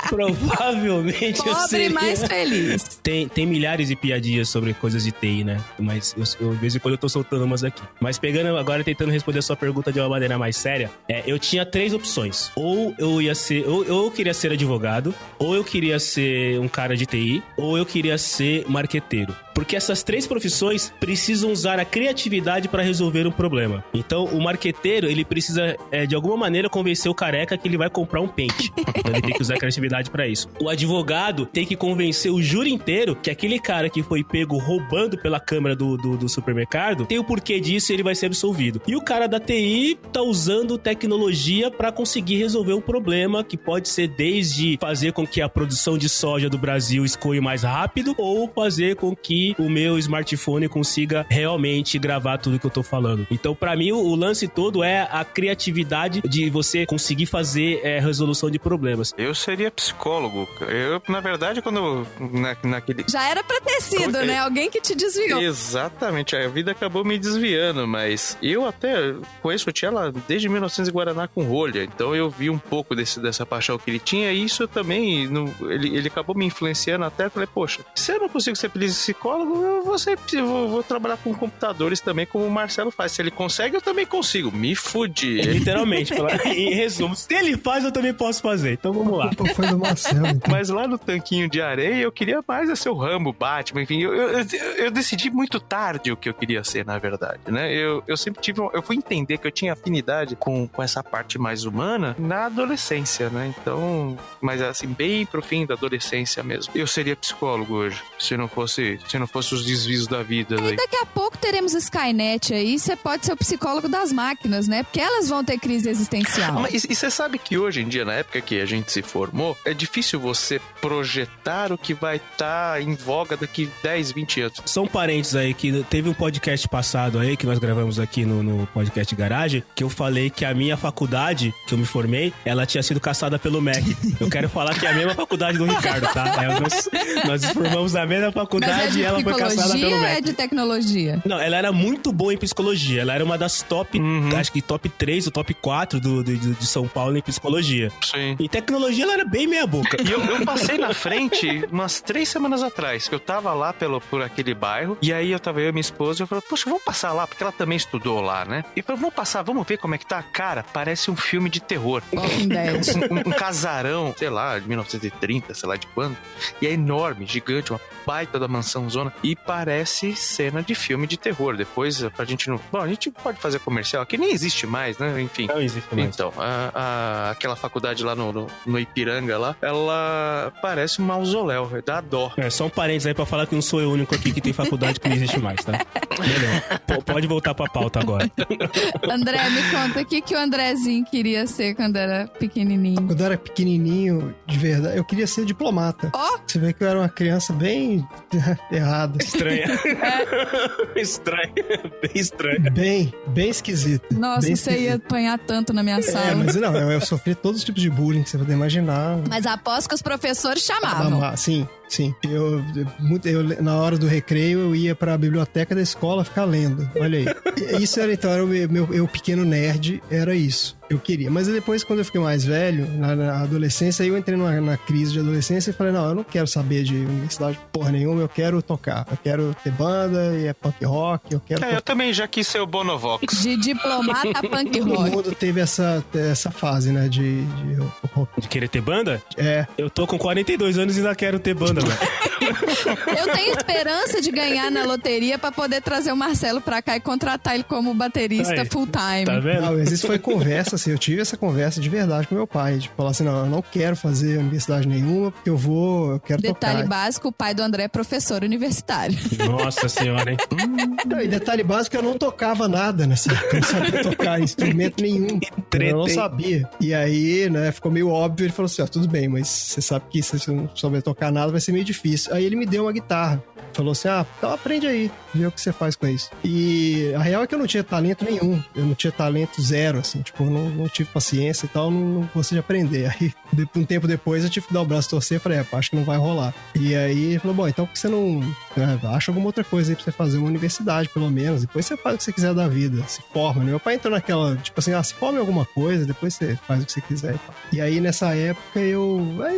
Provavelmente pobre, eu seria... mais feliz. Tem milhares de piadinhas sobre coisas de TI, né? Mas eu de vez em quando eu tô soltando umas aqui. Mas pegando agora, tentando responder a sua pergunta de uma maneira mais séria, eu tinha 3 opções. Ou eu ia ser... Ou eu queria ser advogado, ou eu queria ser um cara de TI, ou eu queria ser marqueteiro. Porque essas 3 profissões precisam usar a criatividade para resolver um problema. Então, o marqueteiro, ele precisa, de alguma maneira, convencer o careca que ele vai comprar um pente. Então, ele tem que usar a criatividade para isso. O advogado tem que convencer o júri inteiro que aquele cara que foi pego roubando pela câmera do supermercado tem o porquê disso e ele vai ser absolvido. E o cara da TI tá usando tecnologia para conseguir resolver um problema que pode ser desde fazer com que a produção de soja do Brasil escoe mais rápido ou fazer com que o meu smartphone consiga realmente gravar tudo que eu tô falando. Então, para mim, o lance todo é a criatividade de você conseguir fazer resolução de problemas. Eu seria psicólogo. Eu, na verdade, quando naquele... Já era pra ter sido, né? Alguém que te desviou. Exatamente. A vida acabou me desviando, mas eu até conheço o Tchela desde 1900 em Guaraná com rolha. Então eu vi um pouco dessa paixão que ele tinha e isso também, ele acabou me influenciando até. Falei, poxa, se eu não consigo ser psicólogo, eu vou trabalhar com computadores também, como o Marcelo faz. Se ele consegue, eu também consigo. Me fudi. Literalmente. Em resumo, se ele faz, eu também posso fazer. Então vamos lá. Foi do Marcelo. Então. Mas lá no tanquinho de areia, eu queria mais ser o Rambo, Batman, enfim. Eu decidi muito tarde o que eu queria ser, na verdade, né? Eu sempre eu fui entender que eu tinha afinidade com essa parte mais humana na adolescência, né? Então, mas assim, bem pro fim da adolescência mesmo. Eu seria psicólogo hoje, se não fosse os desvios da vida. E daqui a pouco teremos Skynet aí, você pode ser o psicólogo das máquinas, né? Porque elas vão ter crise existencial. Mas e você sabe que hoje em dia, na época que a gente se formou, é difícil você projetar o que vai estar em voga daqui 10, 20 anos. São parentes aí que teve um podcast passado aí, que nós gravamos aqui no podcast Garagem, que eu falei que a minha faculdade, que eu me formei, ela tinha sido caçada pelo MEC. Eu quero falar que é a mesma faculdade do Ricardo, tá? Nós formamos na mesma faculdade e ela foi caçada pelo MEC. Ou é de tecnologia? Não, ela era muito boa em psicologia. Ela era uma das top, acho que top 3 ou top 4 de São Paulo em psicologia. Sim. Em tecnologia ela era bem meia boca. E eu passei na frente umas 3 semanas atrás. Eu tava lá por aquele bairro, e aí eu e minha esposa, eu falei, poxa, vamos passar lá, porque ela também estudou lá, né? E falei, vamos passar, vamos ver como é que tá. Cara, parece um filme de terror. Walking Dead. Um casarão, sei lá, de 1930, sei lá de quando. E é enorme, gigante, uma baita da mansão zona. E parece cena de filme de terror. Depois, pra gente não... Bom, a gente pode fazer comercial, que nem existe mais, né? Enfim. Não existe mais. Então, aquela faculdade lá no Ipiranga lá, ela parece um mausoléu, dá dó. Só um parênteses aí pra falar que não sou eu o único aqui que tem faculdade que não existe mais, tá? Melhor. Pode voltar pra pauta agora. André, me conta, o que o Andrezinho queria ser quando era pequenininho? Quando eu era pequenininho, de verdade, eu queria ser diplomata. Ó! Você vê que eu era uma criança bem errada. Estranha. Estranha. Bem estranha. Bem esquisita. Nossa, bem você ia apanhar tanto na minha sala. Mas não, eu sofri todos os tipos de bullying que você pode imaginar. Mas aposto que os professores chamavam. Sim. Eu, na hora do recreio, eu ia pra biblioteca da escola ficar lendo. Olha aí. Isso era, então, era o meu pequeno nerd, era isso. Eu queria. Mas depois, quando eu fiquei mais velho, na adolescência, aí eu entrei na crise de adolescência e falei, não, eu não quero saber de universidade porra nenhuma, eu quero tocar. Eu quero ter banda, e é punk rock, eu quero... Eu também já quis ser o Bonovox. De diplomata punk rock. Todo mundo teve essa fase, né, de rock. De querer ter banda? É. Eu tô com 42 anos e ainda quero ter banda, velho. Eu tenho esperança de ganhar na loteria pra poder trazer o Marcelo pra cá e contratar ele como baterista Aí, full time. Tá vendo? Não, mas isso foi conversa, assim, eu tive essa conversa de verdade com meu pai, de falar assim, não, eu não quero fazer universidade nenhuma, porque eu quero Detalhe tocar. básico, o pai do André é professor universitário. Nossa senhora, hein? E detalhe básico, eu não tocava nada nessa época, eu não sabia tocar instrumento nenhum, eu não sabia. E aí, né, ficou meio óbvio, ele falou assim, tudo bem, mas você sabe que se você não souber tocar nada, vai ser meio difícil. Aí ele me deu uma guitarra. Falou assim, então aprende aí, vê o que você faz com isso. E a real é que eu não tinha talento nenhum. Eu não tinha talento zero, assim. Tipo, eu não tive paciência e tal, não gostei de aprender. Aí, um tempo depois, eu tive que dar o braço a torcer e falei, acho que não vai rolar. E aí, ele falou, bom, então por que você não acha alguma outra coisa aí pra você fazer uma universidade, pelo menos? Depois você faz o que você quiser da vida, se forma, né? Meu pai entrou naquela, tipo assim, se forma em alguma coisa, depois você faz o que você quiser e tal. E aí, nessa época,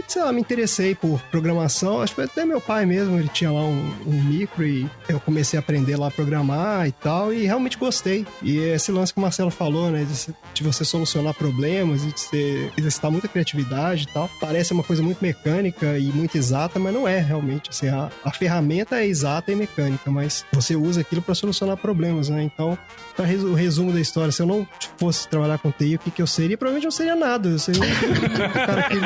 sei lá, me interessei por programação. Acho que até meu pai mesmo, ele tinha lá um micro e eu comecei a aprender lá a programar e tal, e realmente gostei. E esse lance que o Marcelo falou, né, de você solucionar problemas e de você exercitar muita criatividade e tal, parece uma coisa muito mecânica e muito exata, mas não é realmente, assim, a ferramenta é exata e mecânica, mas você usa aquilo para solucionar problemas, né? Então, o resumo da história, se eu não fosse trabalhar com TI, o que eu seria? Provavelmente não seria nada. Eu seria um cara que...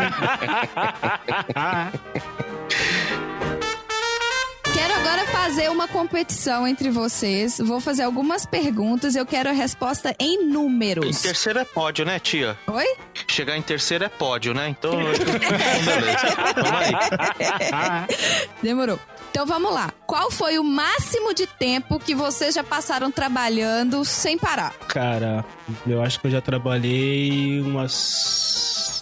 Quero agora fazer uma competição entre vocês. Vou fazer algumas perguntas e eu quero a resposta em números. Em terceiro é pódio, né, tia? Oi? Chegar em terceiro é pódio, né? Então, beleza. Vamos aí. Demorou. Então vamos lá. Qual foi o máximo de tempo que vocês já passaram trabalhando sem parar? Cara, eu acho que eu já trabalhei umas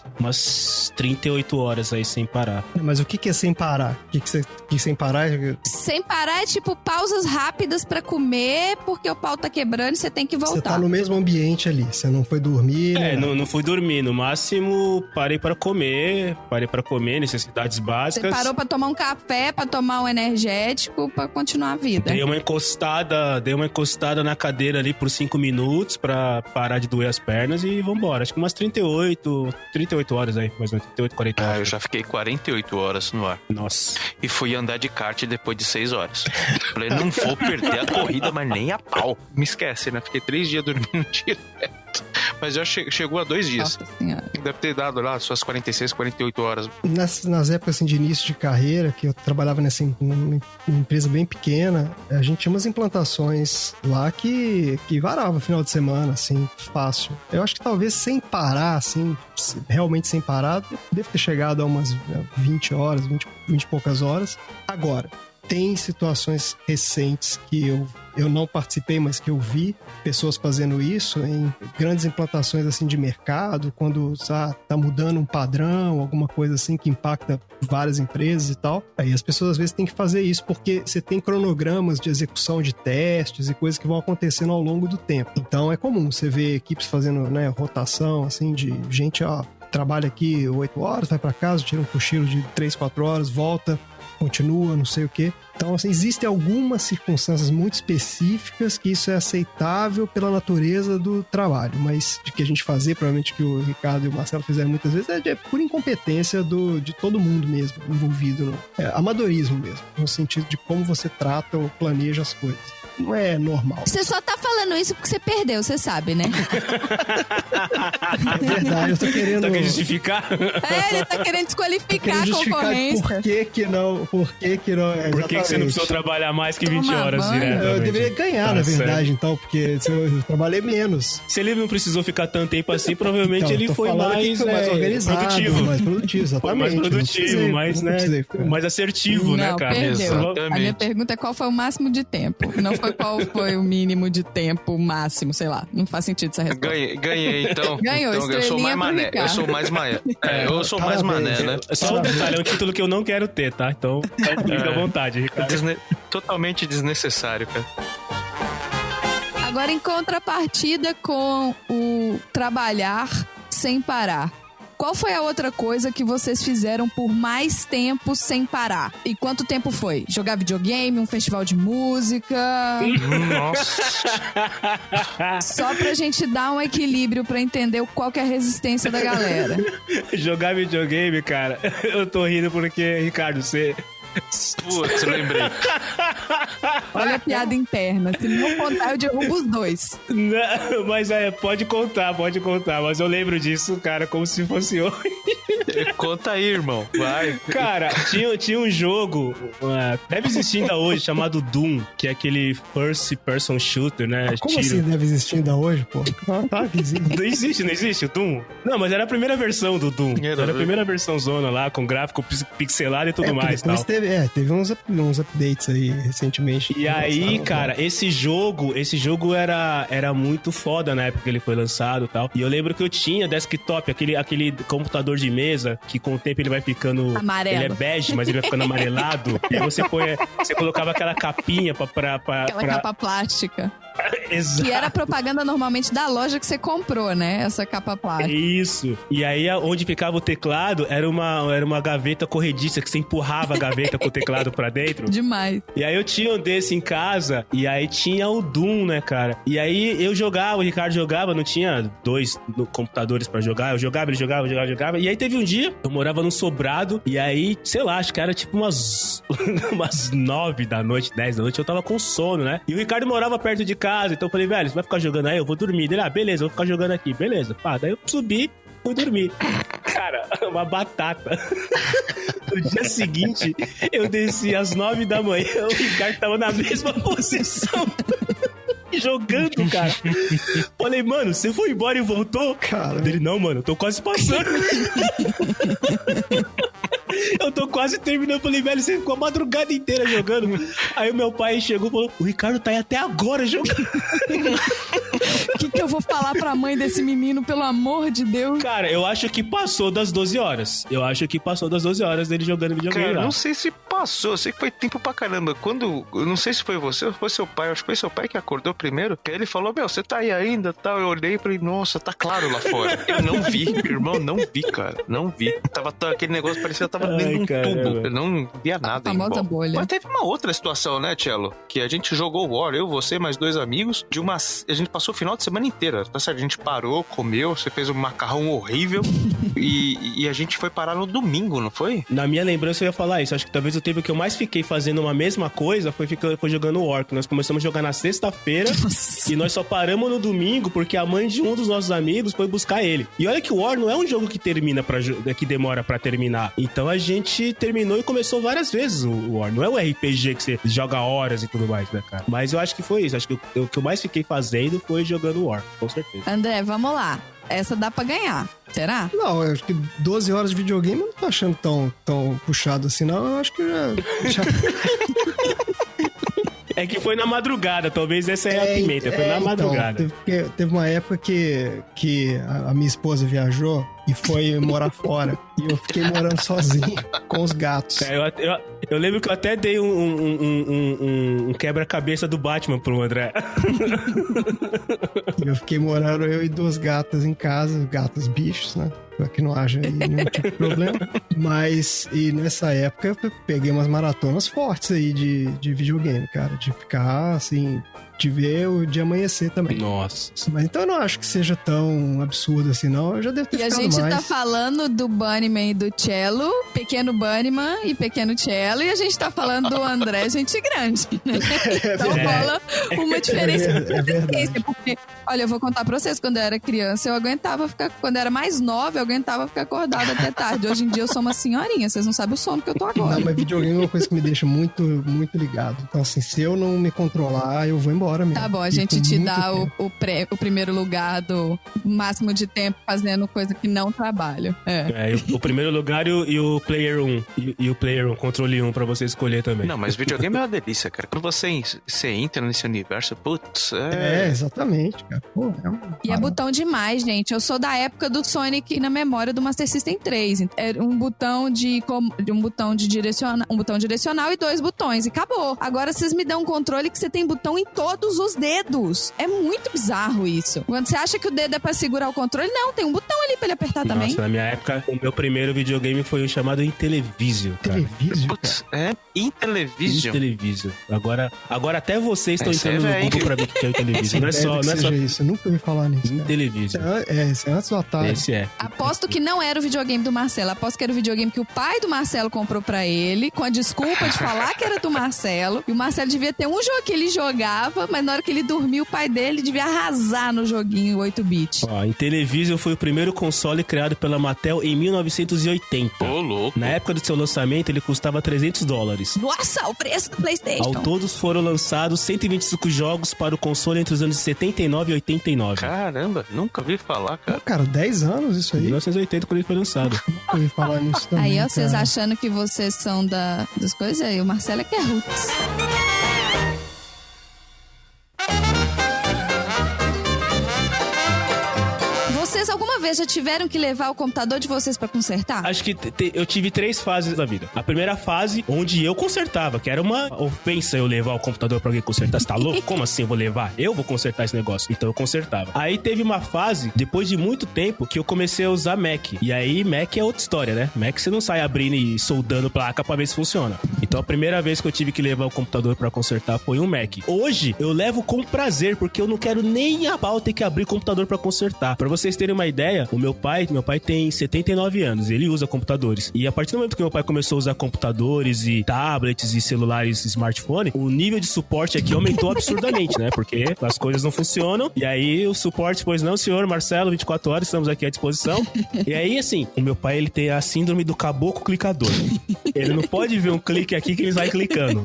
38 horas aí sem parar. Mas o que é sem parar? O que sem parar? Sem parar é tipo pausas rápidas pra comer, porque o pau tá quebrando e você tem que voltar. Você tá no mesmo ambiente ali, você não foi dormir. Não fui dormir. No máximo, parei pra comer, necessidades básicas. Você parou pra tomar um café, pra tomar um energético, pra continuar a vida. Dei uma encostada na cadeira ali por 5 minutos pra parar de doer as pernas e vambora. Acho que umas 38 horas aí, mais ou menos, 38, 40 horas. Eu já fiquei 48 horas no ar. Nossa. E fui andar de kart depois de 6 horas. Falei, não vou perder a corrida, mas nem a pau. Me esquece, né? Fiquei 3 dias dormindo direto. Mas já chegou a 2 dias. Nossa senhora. Deve ter dado lá suas 46, 48 horas. Nas épocas assim, de início de carreira, que eu trabalhava numa empresa bem pequena, a gente tinha umas implantações lá que varava final de semana, assim, fácil. Eu acho que talvez sem parar, assim, realmente sem parar, deve ter chegado a umas 20 horas, 20 e poucas horas. Agora, tem situações recentes que eu não participei, mas que eu vi pessoas fazendo isso em grandes implantações assim de mercado, quando tá mudando um padrão, alguma coisa assim que impacta várias empresas e tal. Aí as pessoas às vezes têm que fazer isso porque você tem cronogramas de execução de testes e coisas que vão acontecendo ao longo do tempo. Então é comum você ver equipes fazendo, né, rotação assim de gente, trabalha aqui 8 horas, vai pra casa, tira um cochilo de 3, 4 horas, volta, continua, não sei o quê. Então, assim, existem algumas circunstâncias muito específicas que isso é aceitável pela natureza do trabalho, mas de que a gente fazer, provavelmente que o Ricardo e o Marcelo fizeram muitas vezes, é por incompetência de todo mundo mesmo envolvido, amadorismo mesmo, no sentido de como você trata ou planeja as coisas. Não é normal. Você só tá falando isso porque você perdeu, você sabe, né? É verdade, eu tô querendo... Tá querendo justificar? Ele tá querendo desqualificar a concorrência. Por que não? Por que não? Por que você não precisou trabalhar mais que 20 horas direto? Eu deveria ganhar, na verdade, então, porque eu trabalhei menos. Se ele não precisou ficar tanto tempo assim, provavelmente então, ele foi mais organizado, produtivo. Mais produtivo, exatamente. Foi mais produtivo, mais assertivo, né, cara? Perdeu. A minha pergunta é qual foi o máximo de tempo. Não foi qual foi o mínimo de tempo máximo, sei lá. Não faz sentido essa resposta. Ganhei, então. Ganhou, então, eu sou mais mané. Eu sou mais mané. Eu sou mais mané, né? Só um detalhe, é um título que eu não quero ter, tá? Então, fica à vontade, Ricardo. Totalmente desnecessário, cara. Agora, em contrapartida com o trabalhar sem parar, qual foi a outra coisa que vocês fizeram por mais tempo sem parar? E quanto tempo foi? Jogar videogame, um festival de música? Nossa! Só pra gente dar um equilíbrio pra entender qual que é a resistência da galera. Jogar videogame, cara, eu tô rindo porque, Ricardo, você... Putz, lembrei. Olha a piada interna. Se não contar, eu derrubo os dois. Não, mas pode contar. Mas eu lembro disso, cara, como se fosse hoje. Conta aí, irmão. Vai. Cara, tinha um jogo, deve existir ainda hoje, chamado Doom, que é aquele first person shooter, né? Como assim deve existir ainda hoje, pô? Tá, que existe. Não existe o Doom? Não, mas era a primeira versão do Doom. Era a primeira versão zona lá, com gráfico pixelado e tudo mais. Depois teve uns updates aí recentemente. E aí, cara, esse jogo era muito foda na época que ele foi lançado e tal. E eu lembro que eu tinha desktop, aquele computador de mesa, que com o tempo ele vai ficando... amarelo. Ele é bege, mas ele vai ficando amarelado. E aí você colocava aquela capinha aquela capa plástica. Exato. Que era a propaganda normalmente da loja que você comprou, né? Essa capa plástica. Isso. E aí, onde ficava o teclado, era uma gaveta corrediça, que você empurrava a gaveta com o teclado pra dentro. Demais. E aí eu tinha um desse em casa, e aí tinha o Doom, né, cara? E aí eu jogava, o Ricardo jogava, não tinha 2 computadores pra jogar, eu jogava, ele jogava. E aí teve um dia, eu morava num sobrado, e aí, sei lá, acho que era tipo umas 9 da noite, 10 da noite, eu tava com sono, né? E o Ricardo morava perto de casa, então eu falei, velho, você vai ficar jogando aí? Eu vou dormir. Ele, beleza, eu vou ficar jogando aqui, beleza. Pá, daí eu subi, fui dormir. Cara, uma batata. No dia seguinte, eu desci às 9 da manhã, o Ricardo tava na mesma posição. Jogando, cara. Falei, mano, você foi embora e voltou? Cara. Ele, não, mano, eu tô quase passando. Eu tô quase terminando. Falei, velho, você ficou a madrugada inteira jogando. Aí o meu pai chegou e falou, o Ricardo tá aí até agora jogando. O que eu vou falar pra mãe desse menino, pelo amor de Deus? Cara, eu acho que passou das 12 horas. Eu acho que passou das 12 horas dele jogando videogame Cara, lá. não sei se passou, eu sei que foi tempo pra caramba. Quando, eu não sei se foi você ou foi seu pai, acho que foi seu pai que acordou primeiro, que aí ele falou, meu, você tá aí ainda, tal. Eu olhei e falei, nossa, tá claro lá fora. Eu não vi, meu irmão, não vi, cara, não vi. Tava aquele negócio, parecia que tava dentro de um tubo. Eu não via nada. A famosa bolha. Mas teve uma outra situação, né, Cello? Que a gente jogou War, eu, você, mais 2 amigos, a gente passou o final de semana inteira, tá certo? A gente parou, comeu, você fez um macarrão horrível e a gente foi parar no domingo, não foi? Na minha lembrança eu ia falar isso. Acho que talvez o tempo que eu mais fiquei fazendo uma mesma coisa foi jogando War. Que nós começamos a jogar na sexta-feira e nós só paramos no domingo porque a mãe de um dos nossos amigos foi buscar ele. E olha que o War não é um jogo que termina que demora pra terminar. Então a gente terminou e começou várias vezes o War. Não é o RPG que você joga horas e tudo mais, né, cara? Mas eu acho que foi isso. Acho que o que eu mais fiquei fazendo foi jogando War, com certeza. André, vamos lá. Essa dá pra ganhar. Será? Não, eu acho que 12 horas de videogame eu não tô achando tão puxado assim, não. Eu acho que já... É que foi na madrugada, talvez essa é a pimenta. Foi na madrugada. Teve uma época que a minha esposa viajou e foi morar fora. E eu fiquei morando sozinho com os gatos. Eu lembro que eu até dei um quebra-cabeça do Batman pro André. Eu fiquei morando eu e 2 gatas em casa, gatos bichos, né? Pra que não haja nenhum tipo de problema. Mas, e nessa época, eu peguei umas maratonas fortes aí de videogame, cara. De ficar, assim, de ver o dia amanhecer também. Nossa. Mas então eu não acho que seja tão absurdo assim, não. Eu já devo ter ficado mais. E a gente tá falando do Bunnyman e do Cello, pequeno Bunnyman e pequeno Cello, e a gente tá falando do André, gente grande, né? Então rola uma diferença. É verdade. Porque, olha, eu vou contar pra vocês, quando eu era criança, eu aguentava ficar, quando eu era mais nova, eu aguentava ficar acordada até tarde. Hoje em dia eu sou uma senhorinha, vocês não sabem o sono que eu tô agora. Não, mas videogame é uma coisa que me deixa muito, muito ligado. Então, assim, se eu não me controlar, eu vou embora mesmo. Tá bom, a gente te dá o primeiro lugar do máximo de tempo fazendo coisa que não trabalho. O primeiro lugar e o Player 1. E o Player 1, controle 1 pra você escolher também. Não, mas videogame é uma delícia, cara. Quando você entra nesse universo, putz, exatamente, cara. Pô, E é botão demais, gente. Eu sou da época do Sonic na memória do Master System 3. Era um botão direcional e 2 botões. E acabou. Agora vocês me dão um controle que você tem botão em todos os dedos. É muito bizarro isso. Quando você acha que o dedo é pra segurar o controle, não, tem um botão ali pra ele apertar também. Nossa, na minha época, o meu primeiro videogame foi o chamado Intellivision, cara. Televisio, putz, Intellivision. Intellivision. Agora até vocês estão Esse entrando é no Google pra ver o que é o Intellivision. Não é só... isso. Eu nunca ouvi falar nisso, cara. Intellivision. Esse é antes do Atari. Esse é. Aposto que não era o videogame do Marcelo. Aposto que era o videogame que o pai do Marcelo comprou pra ele, com a desculpa de falar que era do Marcelo. E o Marcelo devia ter um jogo que ele jogava, mas na hora que ele dormiu, o pai dele devia arrasar no joguinho 8-bit. Ó, Intellivision foi o primeiro console criado pela Mattel em 1980. Ô, louco. Na época do seu lançamento, ele custava $300. Nossa, o preço do PlayStation. Ao todos foram lançados 125 jogos para o console entre os anos de 79 e 89. Caramba, nunca vi falar, cara. Cara, 10 anos isso aí. 1980 quando ele foi lançado. Nunca ouvi falar nisso também. Aí, ó, vocês cara. achando que vocês são das coisas, aí o Marcelo é que é roots. Vocês alguma vez já tiveram que levar o computador de vocês pra consertar? Acho que eu tive 3 fases da vida. A primeira fase, onde eu consertava, que era uma ofensa eu levar o computador pra alguém consertar. Você tá louco? Como assim eu vou levar? Eu vou consertar esse negócio. Então eu consertava. Aí teve uma fase, depois de muito tempo, que eu comecei a usar Mac. E aí Mac é outra história, né? Mac você não sai abrindo e soldando placa pra ver se funciona. Então a primeira vez que eu tive que levar o computador pra consertar foi um Mac. Hoje eu levo com prazer, porque eu não quero nem a pau ter que abrir o computador pra consertar. Pra vocês terem uma ideia, meu pai tem 79 anos, ele usa computadores. E a partir do momento que meu pai começou a usar computadores e tablets e celulares e smartphone, o nível de suporte aqui aumentou absurdamente, né? Porque as coisas não funcionam. E aí o suporte, pois não, senhor Marcelo, 24 horas, estamos aqui à disposição. E aí, assim, o meu pai, ele tem a síndrome do caboclo clicador. Ele não pode ver um clique aqui que ele vai clicando.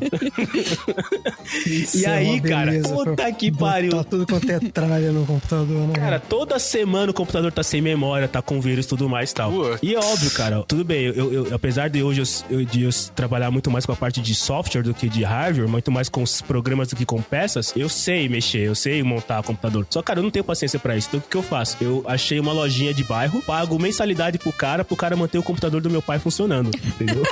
E aí, cara, puta que pariu. Tá tudo quanto é tralha no computador, né? Cara, toda semana o computador tá sem memória, tá com vírus e tudo mais e tal. E é óbvio, cara, tudo bem, eu apesar de hoje eu trabalhar muito mais com a parte de software do que de hardware, muito mais com os programas do que com peças, eu sei mexer, eu sei montar o computador. Só, cara, eu não tenho paciência pra isso. Então, o que eu faço? Eu achei uma lojinha de bairro, pago mensalidade pro cara manter o computador do meu pai funcionando, entendeu?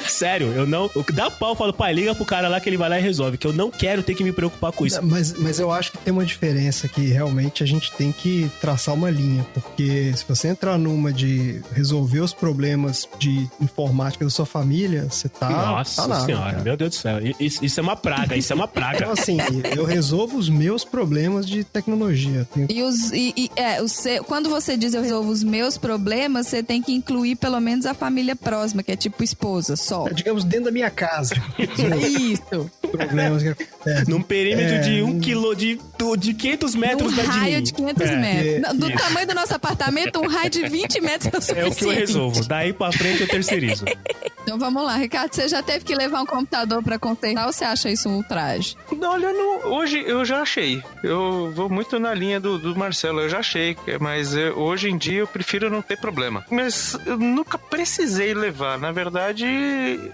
Sério, eu não... Dá pau, eu falo, pai, liga pro cara lá que ele vai lá e resolve, que eu não quero ter que me preocupar com isso. Mas eu acho que tem uma diferença que realmente a gente tem que traçar uma linha, porque se você entrar numa de resolver os problemas de informática da sua família, você tá... Nossa nada, senhora, cara. Meu Deus do céu. Isso é uma praga, isso é uma praga. Então, assim, eu resolvo os meus problemas de tecnologia. Quando você diz eu resolvo os meus problemas, você tem que incluir pelo menos a família próxima, que é tipo esposa, só. Digamos, dentro da minha casa. Isso. Problemas que acontecem. Num perímetro de 1 quilô de 500 metros Num da de raio mim. de 500 metros. Do tamanho do nosso apartamento, um raio de 20 metros é o suficiente. É o que eu resolvo. Daí pra frente eu terceirizo. Então vamos lá, Ricardo, você já teve que levar um computador pra consertar ou você acha isso um ultraje? Não, olha, hoje eu já achei. Eu vou muito na linha do Marcelo, eu já achei. Mas hoje em dia eu prefiro não ter problema. Mas eu nunca precisei levar. Na verdade,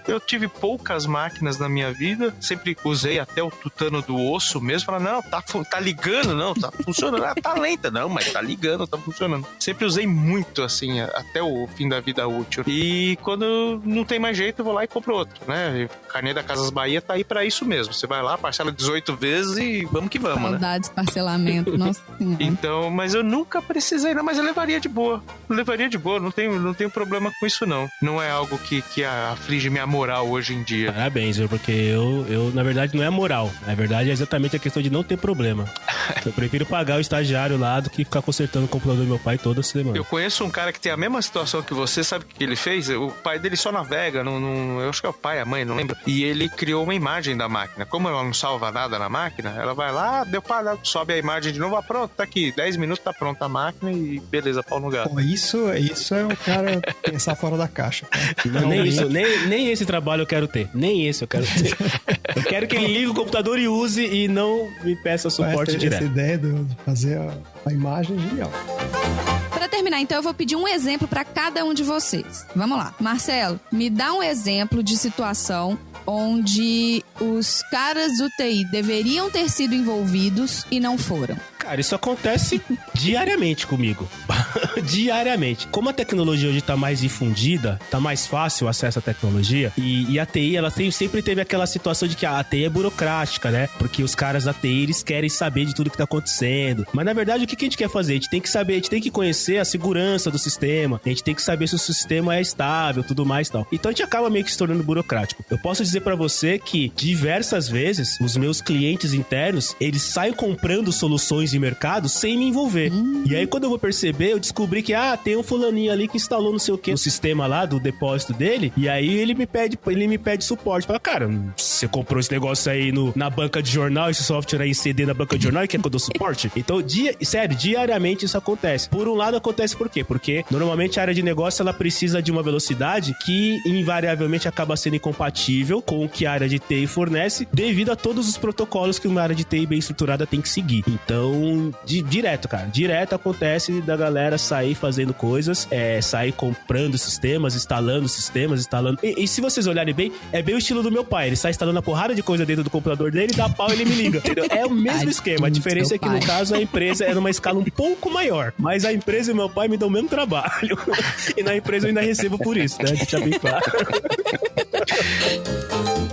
eu tive poucas máquinas na minha vida. Sempre usei até o tutano do osso mesmo. Falar, não, tá ligando, não, tá funcionando. Ah, tá lenta, não, mas tá ligando, tá funcionando. Sempre usei muito, assim, até o fim da vida útil. E quando não tem mais jeito, eu vou lá e compro outro, né? Carnê da Casas Bahia tá aí pra isso mesmo. Você vai lá, parcela 18 vezes e vamos que vamos, Saudades, né? Parcelamento, nossa senhora. Então, mas eu nunca precisei, não, mas eu levaria de boa. Não tenho problema com isso, não. Não é algo que aflige minha moral hoje em dia. Parabéns, porque eu, na verdade, não é moral. Na verdade, é exatamente a questão de não ter problema. Eu prefiro pagar o estagiário lá do que ficar consertando o computador do meu pai toda semana. Eu conheço um cara que tem a mesma situação que você, sabe o que ele fez? O pai dele só navega, eu acho que é o pai, a mãe, não lembro. E ele criou uma imagem da máquina. Como ela não salva nada na máquina, ela vai lá, sobe a imagem de novo, pronto, tá aqui, 10 minutos tá pronta a máquina e beleza, pau no gato. Pô, isso é o cara pensar fora da caixa. Não, nem esse trabalho eu quero ter. Nem esse eu quero ter. Eu quero que ele ligue o computador e use e não me peça suporte direto. Essa ideia de fazer a imagem é genial. Pra terminar, então, eu vou pedir um exemplo pra cada um de vocês. Vamos lá. Marcelo, me dá um exemplo de situação onde os caras do TI deveriam ter sido envolvidos e não foram. Cara, isso acontece diariamente comigo. Diariamente. Como a tecnologia hoje tá mais difundida, tá mais fácil o acesso à tecnologia, e a TI, ela sempre teve aquela situação de que a TI é burocrática, né? Porque os caras da TI, eles querem saber de tudo que tá acontecendo. Mas, na verdade, o que a gente quer fazer? A gente tem que saber, a gente tem que conhecer a segurança do sistema, a gente tem que saber se o sistema é estável, tudo mais e tal. Então, a gente acaba meio que se tornando burocrático. Eu posso dizer pra você que, diversas vezes, os meus clientes internos, eles saem comprando soluções de mercado sem me envolver. E aí, quando eu vou perceber, eu descobri que, tem um fulaninho ali que instalou não sei o que no sistema lá do depósito dele, e aí ele me pede suporte. Fala, cara, você comprou esse negócio aí na banca de jornal, esse software aí em CD na banca de jornal e quer que eu dou suporte? Então, diariamente isso acontece. Por um lado, acontece por quê? Porque, normalmente, a área de negócio, ela precisa de uma velocidade que, invariavelmente, acaba sendo incompatível com o que a área de TI fornece, devido a todos os protocolos que uma área de TI bem estruturada tem que seguir. Então, direto acontece da galera sair fazendo coisas, sair comprando sistemas, instalando. E se vocês olharem bem, é bem o estilo do meu pai. Ele sai instalando a porrada de coisa dentro do computador dele, dá pau e ele me liga. Entendeu? É o mesmo esquema. A diferença é que, no caso, a empresa é numa escala um pouco maior. Mas a empresa e o meu pai me dão o mesmo trabalho. E na empresa eu ainda recebo por isso, né? Deixa bem claro.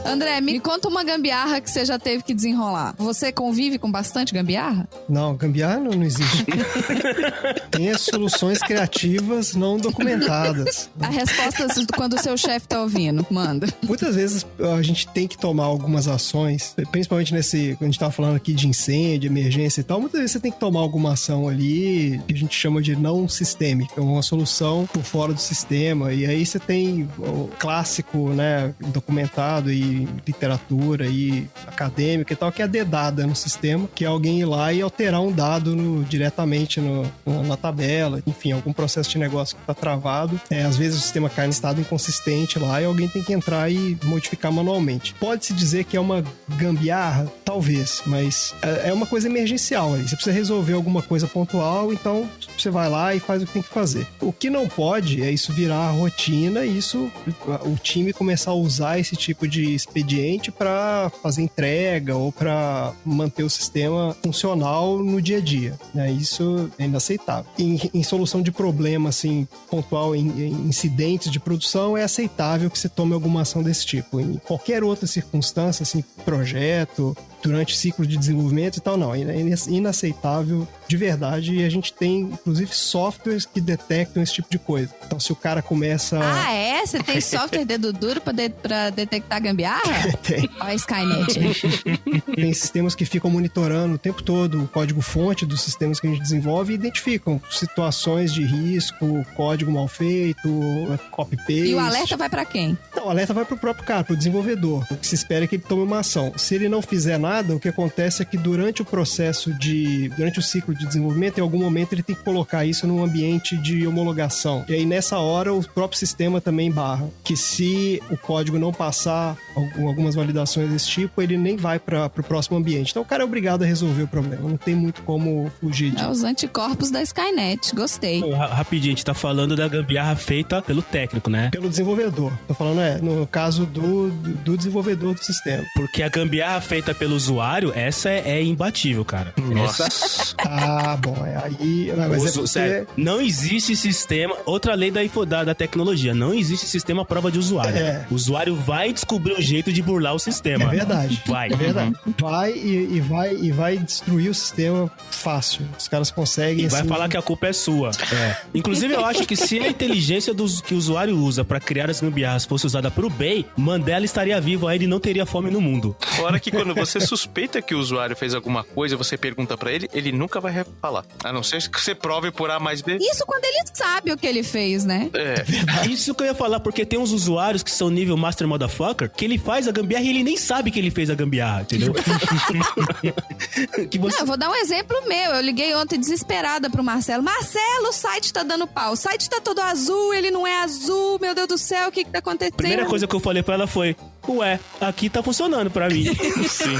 André, me conta uma gambiarra que você já teve que desenrolar. Você convive com bastante gambiarra? Não, gambiarra não existe. Tem as soluções criativas não documentadas. A resposta quando o seu chefe tá ouvindo, manda. Muitas vezes a gente tem que tomar algumas ações, principalmente quando a gente tava falando aqui de incêndio, emergência e tal, muitas vezes você tem que tomar alguma ação ali que a gente chama de não sistêmica, uma solução por fora do sistema, e aí você tem o clássico, né, documentado e literatura e acadêmica e tal, que é a dedada no sistema, que é alguém ir lá e alterar um dado diretamente na tabela, enfim, algum processo de negócio que tá travado. Às vezes o sistema cai em estado inconsistente lá e alguém tem que entrar e modificar manualmente. Pode-se dizer que é uma gambiarra? Talvez, mas é uma coisa emergencial aí. Você precisa resolver alguma coisa pontual, então você vai lá e faz o que tem que fazer. O que não pode é isso virar a rotina e o time começar a usar esse tipo de expediente para fazer entrega ou para manter o sistema funcional no dia a dia. Isso é inaceitável. Em solução de problema assim, pontual, em incidentes de produção, é aceitável que você tome alguma ação desse tipo. Em qualquer outra circunstância, assim, projeto, durante o ciclo de desenvolvimento e tal, não. É inaceitável de verdade, e a gente tem, inclusive, softwares que detectam esse tipo de coisa. Então, se o cara começa... Ah, é? Você tem software dedo duro pra detectar gambiarra? Tem. Olha a Skynet. Tem sistemas que ficam monitorando o tempo todo o código-fonte dos sistemas que a gente desenvolve e identificam situações de risco, código mal feito, copy-paste. E o alerta vai pra quem? Não, o alerta vai pro próprio cara, pro desenvolvedor. O que se espera é que ele tome uma ação. Se ele não fizer nada, o que acontece é que durante o ciclo de desenvolvimento, em algum momento ele tem que colocar isso num ambiente de homologação. E aí nessa hora o próprio sistema também barra. Que se o código não passar algumas validações desse tipo, ele nem vai para o próximo ambiente. Então o cara é obrigado a resolver o problema. Não tem muito como fugir disso. É os anticorpos da Skynet. Gostei. Rapidinho, a gente tá falando da gambiarra feita pelo técnico, né? Pelo desenvolvedor. Tô falando, no caso do desenvolvedor do sistema. Porque a gambiarra feita pelo usuário, essa é imbatível, cara. Nossa. Ah, bom, aí... Mas é porque... Sério, não existe sistema... Outra lei da tecnologia, não existe sistema à prova de usuário. O usuário vai descobrir um jeito de burlar o sistema. É verdade. Vai. É verdade. Vai destruir o sistema fácil. Os caras conseguem... E vai falar que a culpa é sua. Inclusive, eu acho que se a inteligência que o usuário usa pra criar as gambiarras fosse usada pro bem, Mandela estaria vivo ainda e não teria fome no mundo. Fora que quando você suspeita que o usuário fez alguma coisa, você pergunta pra ele, ele nunca vai falar. A não ser que você prove por A mais B. Isso quando ele sabe o que ele fez, né? Isso que eu ia falar, porque tem uns usuários que são nível Master Motherfucker, que ele faz a gambiarra e ele nem sabe que ele fez a gambiarra, entendeu? Não, eu vou dar um exemplo meu. Eu liguei ontem desesperada pro Marcelo. Marcelo, o site tá dando pau. O site tá todo azul, ele não é azul. Meu Deus do céu, o que tá acontecendo? A primeira coisa que eu falei pra ela foi: ué, aqui tá funcionando pra mim. Sim.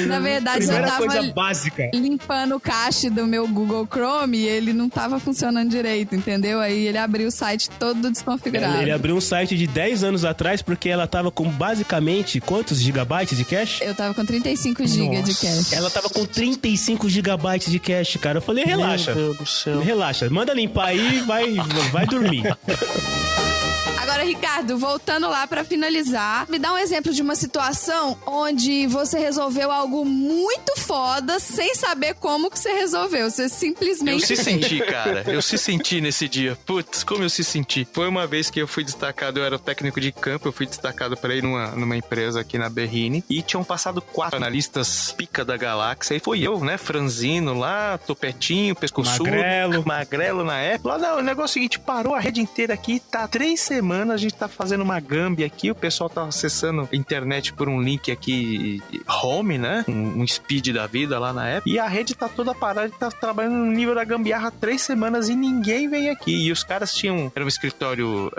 Na verdade, eu tava coisa básica. limpando o cache do meu Google Chrome e ele não tava funcionando direito, entendeu? Aí ele abriu o site todo desconfigurado. Ele abriu um site de 10 anos atrás porque ela tava com basicamente quantos gigabytes de cache? Eu tava com 35 GB de cache. Ela tava com 35 gigabytes de cache, cara. Eu falei, relaxa. Meu Deus do céu. Relaxa, manda limpar aí e vai dormir. Agora, Ricardo, voltando lá pra finalizar, me dá um exemplo de uma situação onde você resolveu algo muito foda sem saber como que você resolveu. Você simplesmente... Eu se senti, cara. Eu se senti nesse dia. Putz, como eu se senti. Foi uma vez que eu fui destacado, eu era o técnico de campo, eu fui destacado pra ir numa empresa aqui na Berrine e tinham passado 4 analistas pica da galáxia. E foi eu, né, franzino lá, topetinho, pescoçudo. Magrelo na época. Lá, não, o negócio é o seguinte, parou a rede inteira aqui, tá 3 semanas semanas a gente tá fazendo uma gambi aqui, o pessoal tá acessando a internet por um link aqui, home, né? Um speed da vida lá na época. E a rede tá toda parada, tá trabalhando no nível da gambiarra há 3 semanas e ninguém vem aqui. E os caras era um escritório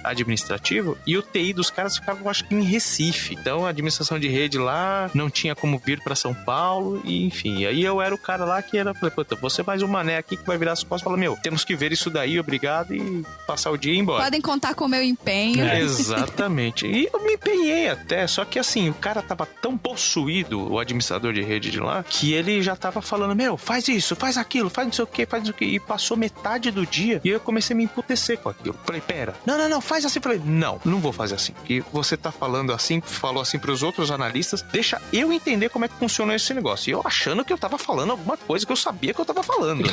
administrativo e o TI dos caras ficava, acho que em Recife. Então a administração de rede lá não tinha como vir pra São Paulo e enfim. Aí eu era o cara lá que falei, puta, você mais um mané aqui que vai virar as costas e falar, meu, temos que ver isso daí, obrigado, e passar o dia e ir embora. Podem contar com o meu empenho. Exatamente. E eu me empenhei até, só que assim, o cara tava tão possuído, o administrador de rede de lá, que ele já tava falando, meu, faz isso, faz aquilo, faz não sei o que, faz não sei o que. E passou metade do dia e eu comecei a me emputecer com aquilo. Falei, pera, não, faz assim. Falei, não vou fazer assim. Porque você tá falando assim, falou assim pros outros analistas, deixa eu entender como é que funciona esse negócio. E eu achando que eu tava falando alguma coisa que eu sabia que eu tava falando, né?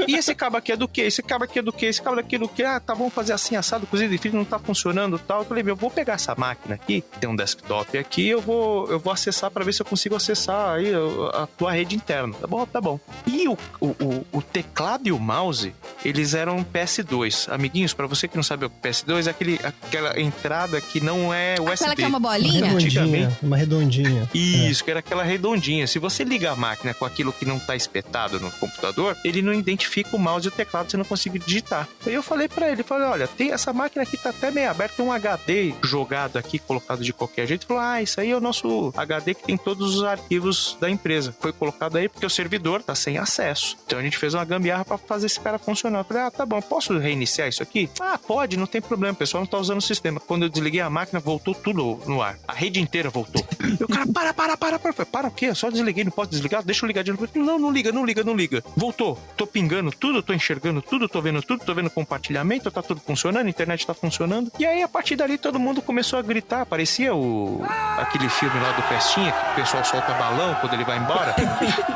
E esse cabo aqui é do quê? Esse cabo aqui é do quê? Esse cabo aqui é do quê? Ah, tá, vamos fazer assim, assado, cozido e frito, não tá funcionando e tal. Eu falei, meu, eu vou pegar essa máquina aqui, tem um desktop aqui, eu vou acessar pra ver se eu consigo acessar aí a tua rede interna. Tá bom. E o teclado e o mouse, eles eram PS2. Amiguinhos, pra você que não sabe o PS2, é aquela entrada que não é USB. Aquela que é uma bolinha? Uma redondinha. Isso, que era aquela redondinha. Se você liga a máquina com aquilo que não tá espetado no computador, ele não identifica o mouse e o teclado, você não consegue digitar. Aí eu falei pra ele, olha, tem essa máquina aqui, tá até meio aberta, tem um HD jogado aqui, colocado de qualquer jeito. Ele falou, isso aí é o nosso HD que tem todos os arquivos da empresa. Foi colocado aí porque o servidor tá sem acesso. Então a gente fez uma gambiarra pra fazer esse cara funcionar. Eu falei, tá bom, posso reiniciar isso aqui? Pode, não tem problema, o pessoal não tá usando o sistema. Quando eu desliguei a máquina, voltou tudo no ar. A rede inteira voltou. E o cara, para o quê? Eu só desliguei, não posso desligar? Deixa eu ligar de novo. Não liga. Voltou. Tô pingando tudo, tô enxergando tudo, tô vendo compartilhamento, tá tudo funcionando, a internet tá funcionando. E aí, a partir dali, todo mundo começou a gritar. Parecia aquele filme lá do Pestinha, que o pessoal solta balão quando ele vai embora.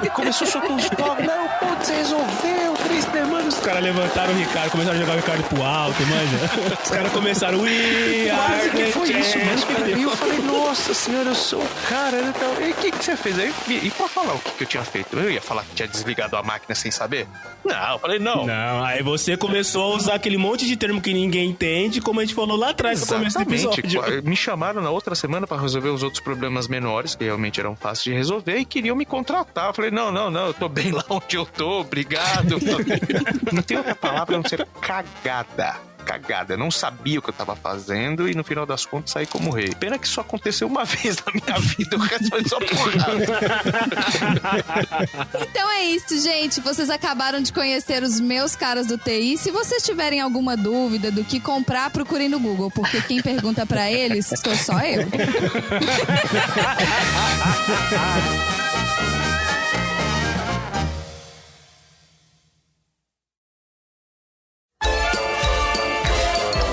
E começou a soltar uns fogos. Não, você resolveu, 3 semanas. Os caras levantaram o Ricardo, começaram a jogar o Ricardo pro alto, manja. Os caras começaram, quase que foi isso mesmo, cara. E eu falei, nossa senhora, eu sou o cara. Então, e o que você fez aí? E pra falar o que eu tinha feito? Eu ia falar que tinha desligado a máquina sem saber? Não, eu falei, não. Não, aí você começou a usar aquele monte de termo que ninguém entende, como a gente falou lá atrás no começo do episódio. Me chamaram na outra semana pra resolver os outros problemas menores, que realmente eram fáceis de resolver, e queriam me contratar. Eu falei, não, eu tô bem lá onde eu tô, obrigado. Não tem outra palavra a não ser cagada. Eu não sabia o que eu tava fazendo e no final das contas saí como rei. Pena que isso aconteceu uma vez na minha vida, o resto foi só porrada. Então é isso, gente. Vocês acabaram de conhecer os meus caras do TI. Se vocês tiverem alguma dúvida do que comprar, procurem no Google, porque quem pergunta pra eles sou só eu.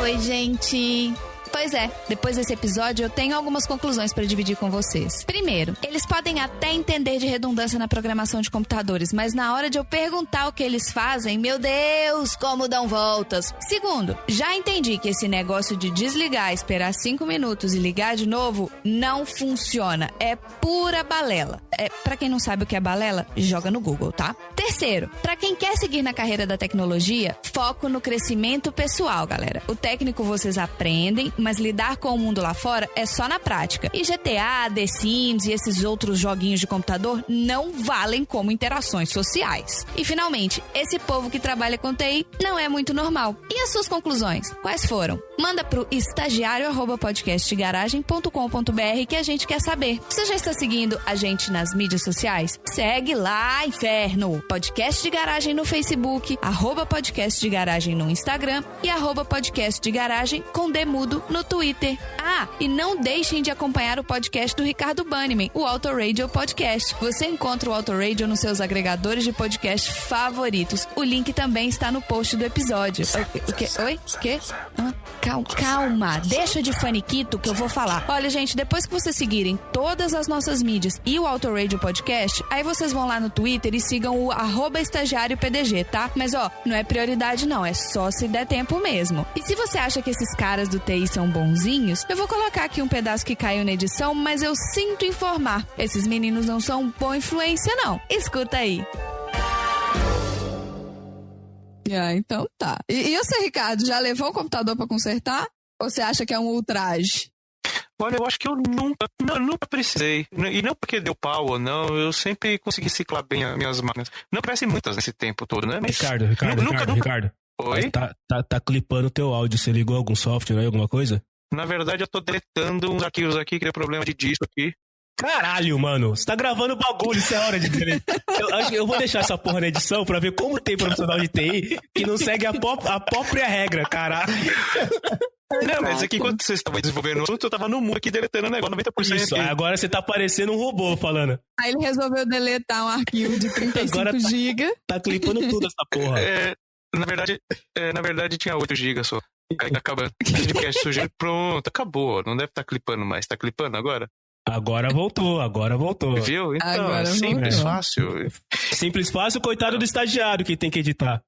Oi, gente. Pois é, depois desse episódio eu tenho algumas conclusões para dividir com vocês. Primeiro, eles podem até entender de redundância na programação de computadores, mas na hora de eu perguntar o que eles fazem, meu Deus, como dão voltas. Segundo, já entendi que esse negócio de desligar, esperar 5 minutos e ligar de novo não funciona. É pura balela. Pra quem não sabe o que é balela, joga no Google, tá? Terceiro, pra quem quer seguir na carreira da tecnologia, foco no crescimento pessoal, galera. O técnico vocês aprendem, mas lidar com o mundo lá fora é só na prática. E GTA, The Sims e esses outros joguinhos de computador não valem como interações sociais. E finalmente, esse povo que trabalha com TI não é muito normal. E as suas conclusões? Quais foram? Manda pro estagiario@podcastgaragem.com.br que a gente quer saber. Você já está seguindo a gente nas mídias sociais? Segue lá, inferno! Podcast de Garagem no Facebook, @podcast de Garagem no Instagram e @podcast de Garagem com Demudo no Twitter. E não deixem de acompanhar o podcast do Ricardo Banniman, o Autoradio Podcast. Você encontra o Autoradio nos seus agregadores de podcast favoritos. O link também está no post do episódio. O quê? Oi? O quê? Calma. Deixa de faniquito que eu vou falar. Olha, gente, depois que vocês seguirem todas as nossas mídias e o Autoradio Podcast, aí vocês vão lá no Twitter e sigam o @estagiariopdg, tá? Mas, não é prioridade não, é só se der tempo mesmo. E se você acha que esses caras do TI são bonzinhos, eu vou colocar aqui um pedaço que caiu na edição, mas eu sinto informar. Esses meninos não são boa influência, não. Escuta aí. Ah, então tá. E você, Ricardo, já levou o computador pra consertar? Ou você acha que é um ultraje? Olha, eu acho que eu nunca precisei. E não porque deu pau ou não, eu sempre consegui ciclar bem as minhas máquinas. Não crescem muitas nesse tempo todo, né? Mas Ricardo. Oi? Tá clipando o teu áudio. Você ligou algum software aí, alguma coisa? Na verdade, eu tô deletando uns arquivos aqui, que deu problema de disco aqui. Caralho, mano. Você tá gravando bagulho, isso é hora de deletar. Acho que eu vou deixar essa porra na edição pra ver como tem profissional de TI que não segue a própria regra, caralho. Não, mas é que enquanto vocês estavam desenvolvendo o assunto, eu tava no mundo aqui deletando o negócio, 90%. Isso, agora você tá parecendo um robô falando. Aí ele resolveu deletar um arquivo de 35 GB. Tá clipando tudo essa porra. Na verdade tinha 8 GB só. Aí tá acabando. Podcast sujeito, pronto, acabou. Não deve estar clipando mais. Tá clipando agora? Agora voltou. Viu? Então, agora é simples, voltou. fácil. Simples, fácil, coitado do estagiário que tem que editar.